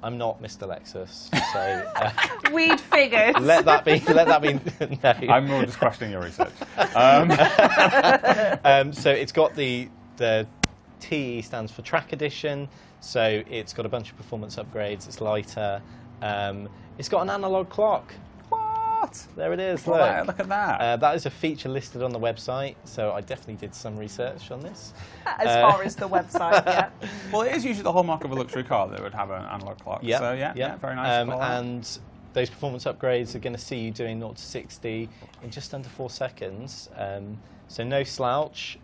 I'm not Mr. Lexus, so We'd figured. let that be. No. I'm more just questioning your research. So it's got the TE stands for Track Edition. So it's got a bunch of performance upgrades. It's lighter. It's got an analog clock. What? There it is. Wow, look at that. That is a feature listed on the website. So I definitely did some research on this. As far as the website, yeah. Well, it is usually the hallmark of a luxury car that would have an analog clock. Yeah. So yeah, very nice. call out. And those performance upgrades are going to see you doing 0 to 60 in just under 4 seconds. So no slouch.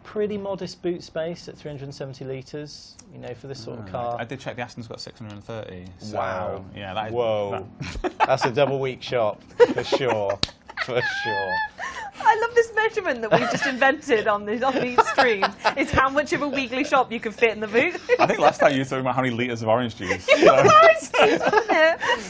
Pretty modest boot space at 370 litres. For this sort of car. I did check the Aston's got 630. So, Wow. Yeah, that is. Whoa. That's a double week shop for sure. For sure. I love this measurement that we've just invented on these streams. It's how much of a weekly shop you can fit in the boot. I think last time you were talking about how many litres of orange juice.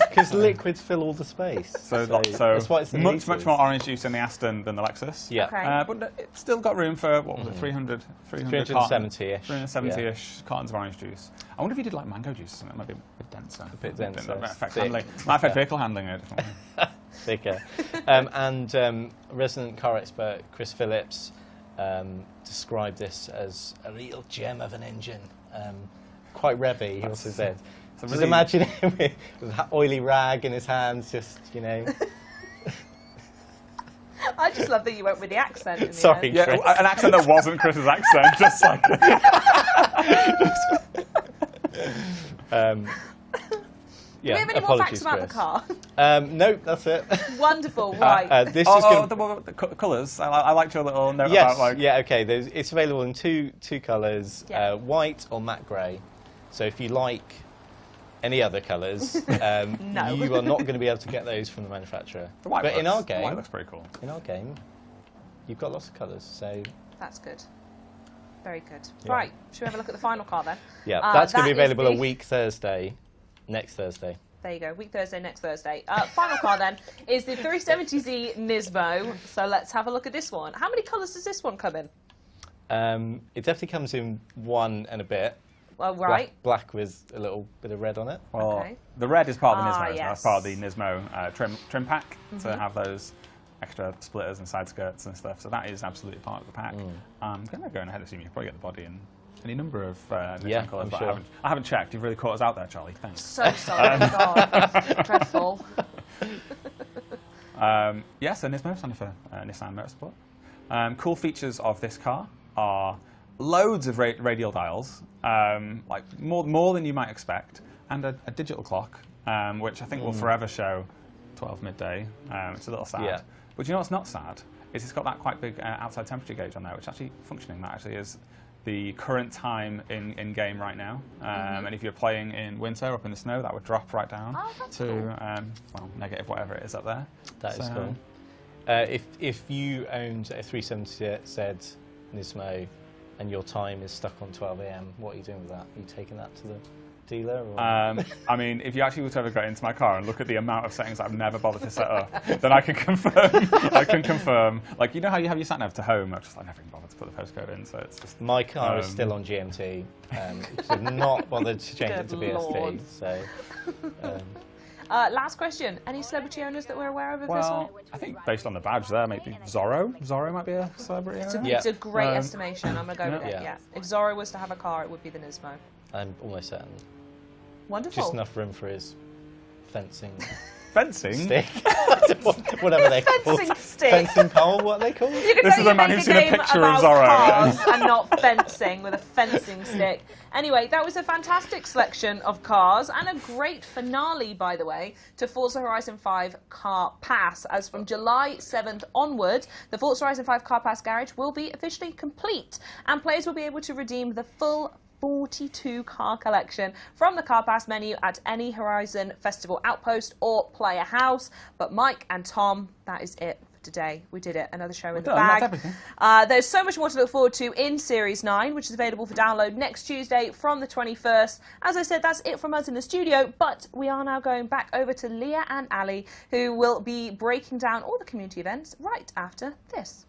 Because liquids fill all the space. So that's why it's in much litres. more orange juice in the Aston than the Lexus. Yeah. Okay. But it's still got room for, what was it, 370-ish. 370-ish cartons of orange juice. I wonder if you did like mango juice or something. It might be a bit denser. A bit denser. Might affect Thick. handling. Might affect vehicle handling it. Thicker. And resident car expert Chris Phillips described this as a real gem of an engine. Quite revvy, he also said. Just really- imagine him with that oily rag in his hands, just. I just love that you went with the accent. In the Sorry. end. Yeah, Chris. an accent that wasn't Chris's accent, just like. Do we have any more facts about the car? No, that's it. Wonderful, right. This is going the colours. I liked your little note yes, about like. yeah, okay. It's available in two colours, Yeah. white or matte grey. So if you like any other colours, No. you are not going to be able to get those from the manufacturer. The white but in looks- our the game, white looks pretty cool. in our game, you've got lots of colours. So That's good. Very good. Yeah. Right, should we have a look at the final car then? yeah, that's going to be that is available a the- week Thursday, next Thursday. There you go, week Thursday, next Thursday. Final car then is the 370Z Nismo. So let's have a look at this one. How many colours does this one come in? It definitely comes in one and a bit. Well, right. Black with a little bit of red on it. Well, Okay. the red is part of the Ah, Nismo. So yes. that's part of the Nismo trim pack to have those extra splitters and side skirts and stuff. So that is absolutely part of the pack. I'm going to go ahead and assume you can probably get the body in any number of Nismo Yeah, colours. I'm But sure. I haven't checked. You've really caught us out there, Charlie. Thanks. So sorry, God. Dreadful. Yes, a Nismo, standing for Nissan Motorsport. Cool features of this car are loads of radial dials, like more than you might expect, and a digital clock, which I think will forever show 12 midday. It's a little sad. Yeah. But you know what's not sad? Is it's got that quite big outside temperature gauge on there, which actually functioning. That actually is the current time in game right now. And if you're playing in winter up in the snow, that would drop right down to well, negative whatever it is up there. That is So, cool. If you owned a 370Z Nismo and your time is stuck on 12 AM, what are you doing with that? Are you taking that to the dealer? Or? I mean, if you actually were to ever get into my car and look at the amount of settings I've never bothered to set up, then I can confirm. I can confirm. Like, you know how you have your sat nav to home? I've never even bothered to put the postcode in, so it's just. My car is still on GMT. So not bothered to change it to Good BSD. Lord. So. Last question. Any celebrity owners that we're aware of this one? Well, I think based on the badge there, maybe Zorro. Zorro might be a celebrity owner. Yeah. It's a great estimation. I'm going to go with it, Yeah. yeah. If Zorro was to have a car, it would be the Nismo. I'm almost certain. Wonderful. Just enough room for his fencing Fencing. stick. Whatever they call Fencing stick. Fencing pole, what they call it? You could This say is you a man make who's seen a game picture of about Zorro. cars and not fencing with a fencing stick. Anyway, that was a fantastic selection of cars and a great finale, by the way, to Forza Horizon 5 Car Pass. As from July 7th onwards, the Forza Horizon 5 Car Pass garage will be officially complete, and players will be able to redeem the full 42 car collection from the Car Pass menu at any Horizon Festival outpost or player house. But Mike and Tom, that is it for today. We did it. Another show in the done. That's bag. everything. There's so much more to look forward to in Series 9, which is available for download next Tuesday from the 21st. As I said, that's it from us in the studio, but we are now going back over to Leah and Ali, who will be breaking down all the community events right after this.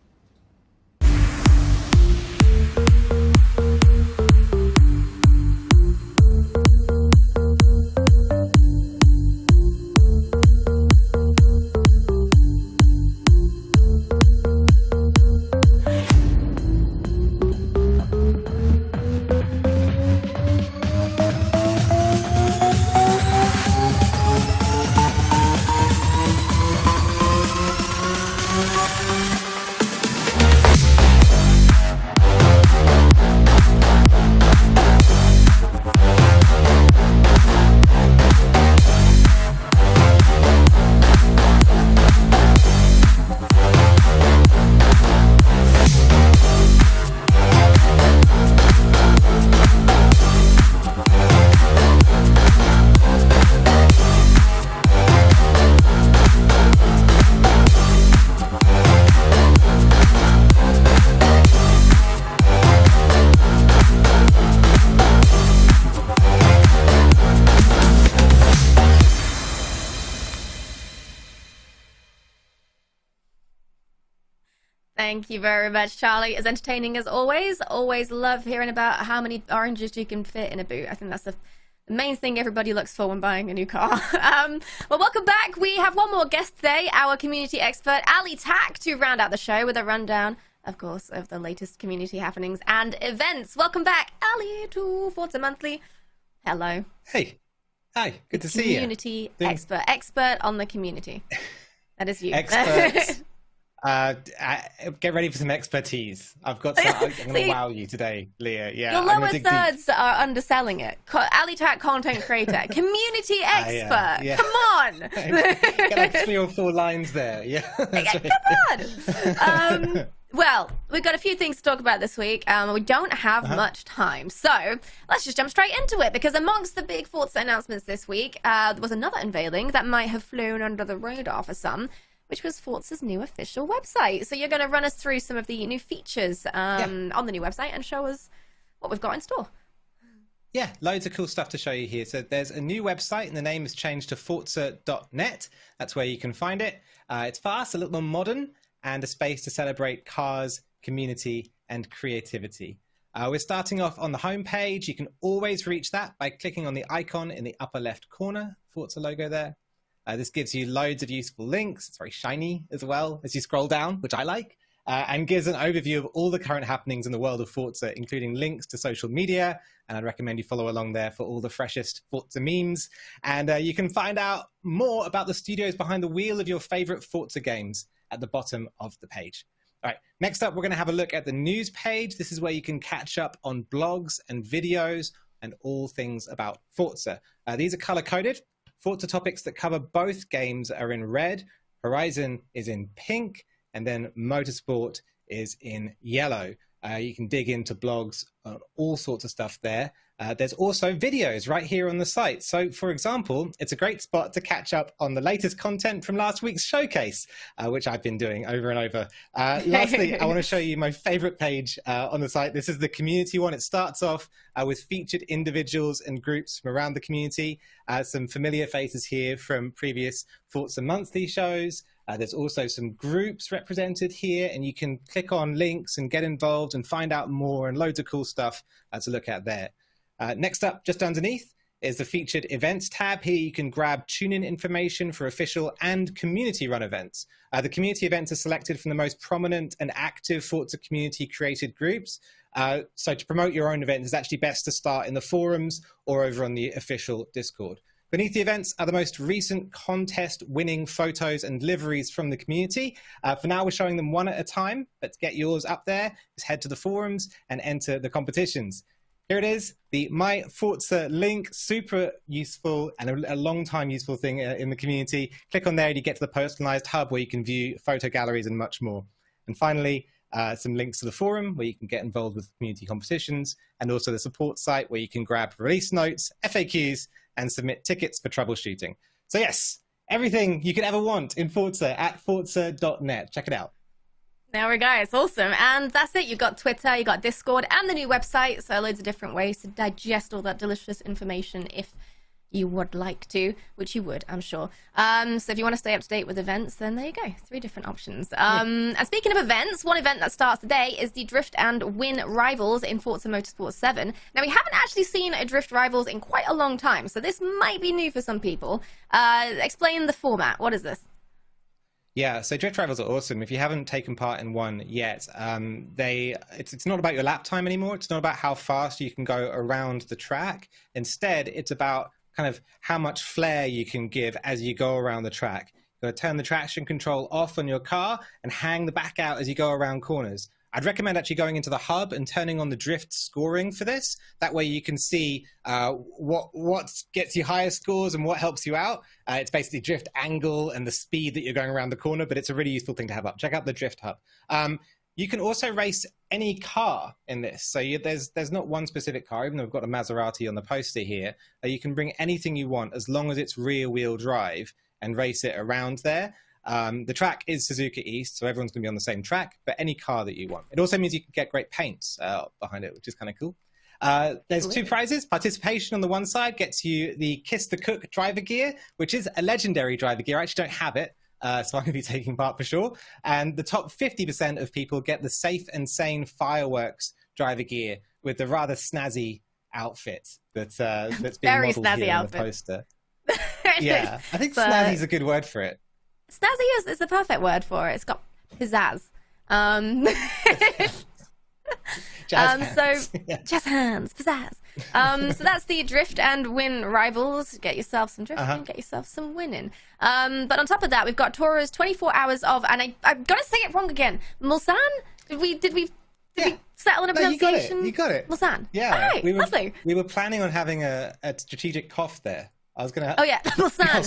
Thank you very much, Charlie. As entertaining as always. Always love hearing about how many oranges you can fit in a boot. I think that's the main thing everybody looks for when buying a new car. Well, welcome back. We have one more guest today, our community expert, Ali Tack, to round out the show with a rundown, of course, of the latest community happenings and events. Welcome back, Ali, to Forza Monthly. Hello. Hey. Hi. Good to see you. Community expert on the community. That is you. Expert Get ready for some expertise. I'm going to wow you today, Leah. Yeah, Your I'm gonna lower dig deep. thirds are underselling it. Alitat content creator, community expert. yeah. Come on. Get like 3 or 4 lines there. Yeah. Come on. Well, we've got a few things to talk about this week. We don't have much time. So let's just jump straight into it, because amongst the big Forza announcements this week, there was another unveiling that might have flown under the radar for some, which was Forza's new official website. So you're going to run us through some of the new features on the new website and show us what we've got in store. Yeah, loads of cool stuff to show you here. So there's a new website, and the name has changed to forza.net. That's where you can find it. It's fast, a little more modern, and a space to celebrate cars, community, and creativity. We're starting off on the home page. You can always reach that by clicking on the icon in the upper left corner, Forza logo there. This gives you loads of useful links. It's very shiny as well as you scroll down, which I like, and gives an overview of all the current happenings in the world of Forza, including links to social media. And I'd recommend you follow along there for all the freshest Forza memes. And you can find out more about the studios behind the wheel of your favorite Forza games at the bottom of the page. All right, next up, we're going to have a look at the news page. This is where you can catch up on blogs and videos and all things about Forza. These are color-coded. Forza topics that cover both games are in red, Horizon is in pink, and then Motorsport is in yellow. You can dig into blogs, all sorts of stuff there. There's also videos right here on the site. So, for example, it's a great spot to catch up on the latest content from last week's showcase, which I've been doing over and over. Lastly, I want to show you my favorite page on the site. This is the community one. It starts off with featured individuals and groups from around the community. Some familiar faces here from previous Forza Monthly shows. There's also some groups represented here, and you can click on links and get involved and find out more, and loads of cool stuff to look at there. Next up, just underneath, is the featured events tab. Here you can grab tune-in information for official and community run events. The community events are selected from the most prominent and active Forza community created groups. So to promote your own event, it's actually best to start in the forums or over on the official Discord. Beneath the events are the most recent contest-winning photos and liveries from the community. For now, we're showing them one at a time, but to get yours up there, just head to the forums and enter the competitions. Here it is, the My Forza link, super useful and a long time useful thing in the community. Click on there and you get to the personalized hub where you can view photo galleries and much more. And finally, some links to the forum where you can get involved with community competitions, and also the support site where you can grab release notes, FAQs, and submit tickets for troubleshooting. So yes, everything you could ever want in Forza at forza.net. Check it out. There we go. It's awesome. And that's it. You've got Twitter, you've got Discord, and the new website. So loads of different ways to digest all that delicious information if you would like to, which you would, I'm sure. So if you want to stay up to date with events, then there you go. 3 different options. And speaking of events, one event that starts today is the Drift and Win Rivals in Forza Motorsport 7. Now, we haven't actually seen a Drift Rivals in quite a long time, so this might be new for some people. Explain the format. What is this? Yeah, so Drift Rivals are awesome. If you haven't taken part in one yet, it's not about your lap time anymore. It's not about how fast you can go around the track. Instead, it's about kind of how much flair you can give as you go around the track. You've got to turn the traction control off on your car and hang the back out as you go around corners. I'd recommend actually going into the hub and turning on the drift scoring for this. That way you can see what gets you higher scores and what helps you out. It's basically drift angle and the speed that you're going around the corner, but it's a really useful thing to have up. Check out the drift hub. You can also race any car in this. So there's not one specific car, even though we've got a Maserati on the poster here. You can bring anything you want as long as it's rear-wheel drive and race it around there. The track is Suzuka East, so everyone's going to be on the same track, but any car that you want. It also means you can get great paints behind it, which is kind of cool. There's 2 prizes. Participation on the one side gets you the Kiss the Cook driver gear, which is a legendary driver gear. I actually don't have it, so I'm going to be taking part for sure. And the top 50% of people get the Safe and Sane Fireworks driver gear with the rather snazzy outfit that's being modeled here on the poster. Yeah, I think snazzy is a good word for it. Snazzy is the perfect word for it. It's got pizzazz. Jazz hands. Jazz hands, pizzazz. So that's the Drift and Win Rivals. Get yourself some drifting, get yourself some winning. But on top of that, we've got Tora's 24 Hours of, and I'm going to say it wrong again, Mulsanne? Did we settle on a pronunciation? You got it. Mulsanne. Yeah. All right, lovely. We were planning on having a strategic cough there. I was going to... Oh, yeah, Mulsanne.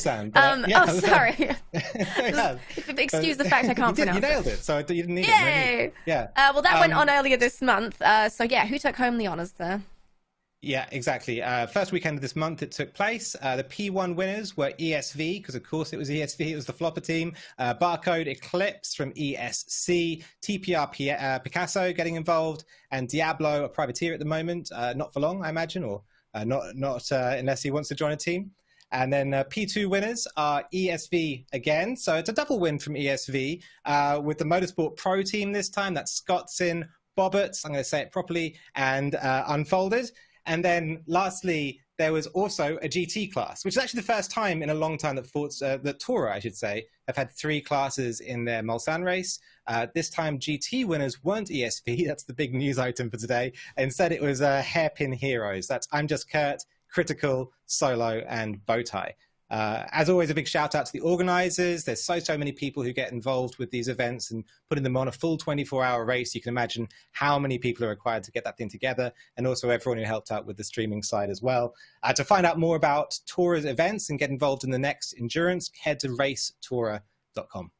Sorry. Excuse the fact I can't pronounce it. You nailed it, so you didn't need Yay! it. Yeah. Well, that went on earlier this month. So, yeah, who took home the honours there? Yeah, exactly. First weekend of this month it took place. The P1 winners were ESV, because of course it was ESV, it was the flopper team. Barcode Eclipse from ESC, TPR Picasso getting involved, and Diablo, a privateer at the moment, not for long, I imagine, or not unless he wants to join a team. And then P2 winners are ESV again. So it's a double win from ESV with the Motorsport Pro team this time. That's Scottson, Bobbert, I'm going to say it properly, and Unfolded. And then lastly, there was also a GT class, which is actually the first time in a long time that Tora, I should say, have had 3 classes in their Mulsanne race. This time, GT winners weren't ESV. That's the big news item for today. Instead, it was Hairpin Heroes. That's I'm Just Kurt, Critical, Solo, and Bowtie. As always, a big shout out to the organizers. There's so many people who get involved with these events and putting them on a full 24-hour race. You can imagine how many people are required to get that thing together, and also everyone who helped out with the streaming side as well. To find out more about Tora's events and get involved in the next endurance, head to racetora.com.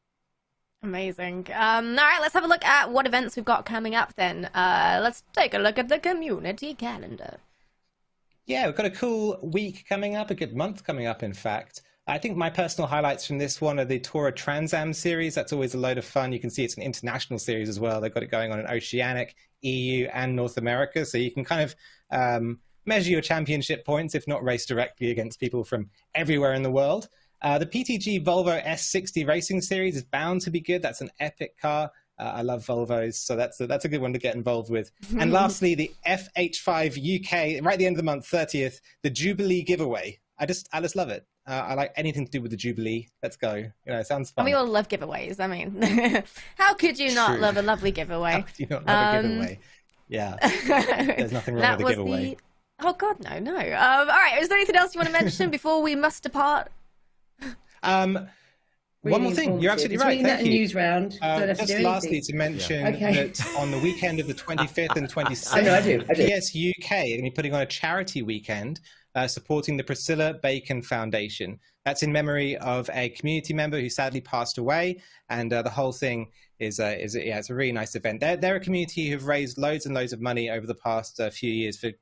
Amazing. All right, let's have a look at what events we've got coming up then. Let's take a look at the community calendar. Yeah, we've got a cool week coming up, a good month coming up, in fact. I think my personal highlights from this one are the Tora Trans Am series. That's always a load of fun. You can see it's an international series as well. They've got it going on in Oceanic, EU, and North America. So you can kind of measure your championship points, if not race directly against people from everywhere in the world. The PTG Volvo S60 Racing Series is bound to be good. That's an epic car. I love Volvos, so that's a good one to get involved with. And lastly, the FH5 UK, right at the end of the month, 30th, the Jubilee giveaway. I just love it. I like anything to do with the Jubilee. Let's go. You know, it sounds fun. And we all love giveaways. I mean, how could you not love a lovely giveaway? How could you not love a giveaway? Yeah, there's nothing wrong with a giveaway. Oh God, no. All right, is there anything else you want to mention before we must depart? One more thing, you're absolutely right. Between that and news round, just lastly, to mention that on the weekend of the 25th and 26th, PS UK are going to be putting on a charity weekend supporting the Priscilla Bacon Foundation. That's in memory of a community member who sadly passed away, and the whole thing it's a really nice event. They're a community who've raised loads and loads of money over the past few years for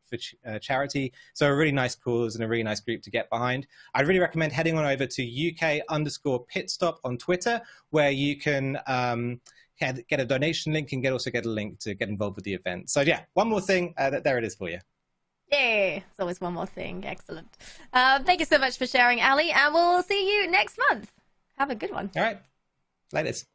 charity, so a really nice cause and a really nice group to get behind. I'd really recommend heading on over to UK_pitstop on Twitter, where you can get a donation link and also get a link to get involved with the event. So yeah, one more thing, there it is for you. Yeah, it's always one more thing. Excellent. Thank you so much for sharing, Ali, and we'll see you next month. Have a good one. All right. Laters.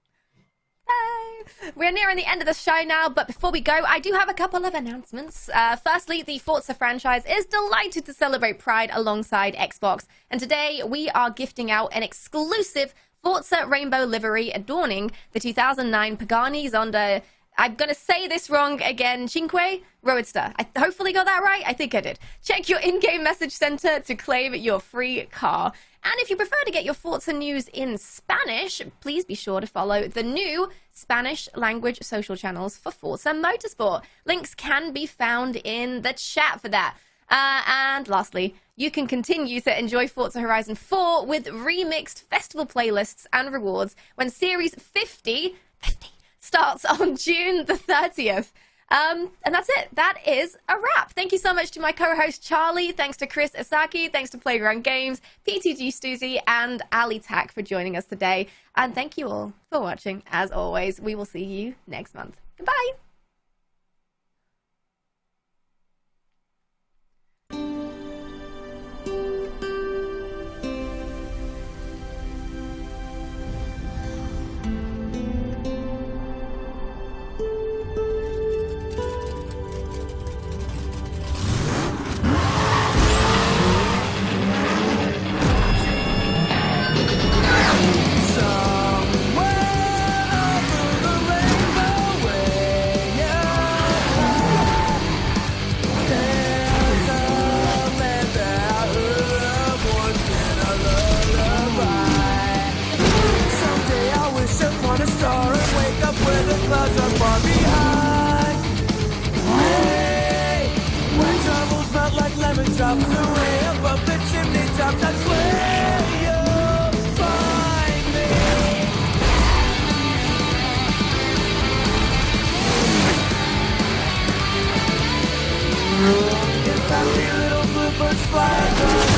Bye. We're nearing the end of the show now, but before we go, I do have a couple of announcements. Firstly, the Forza franchise is delighted to celebrate Pride alongside Xbox, and today we are gifting out an exclusive Forza Rainbow livery adorning the 2009 Pagani Zonda. I'm going to say this wrong again. Cinque Roadster. I hopefully got that right. I think I did. Check your in-game message center to claim your free car. And if you prefer to get your Forza news in Spanish, please be sure to follow the new Spanish language social channels for Forza Motorsport. Links can be found in the chat for that. And lastly, you can continue to enjoy Forza Horizon 4 with remixed festival playlists and rewards when Series 50 starts on June the 30th. And that's it. That is a wrap. Thank you so much to my co-host Charlie. Thanks to Chris Isaki. Thanks to Playground Games, PTG Stuzy, and Ali Tak for joining us today. And thank you all for watching. As always, we will see you next month. Goodbye. Somewhere over the rainbow way. drops away above the chimney tops. I swear you'll find me. If happy little bluebirds fly across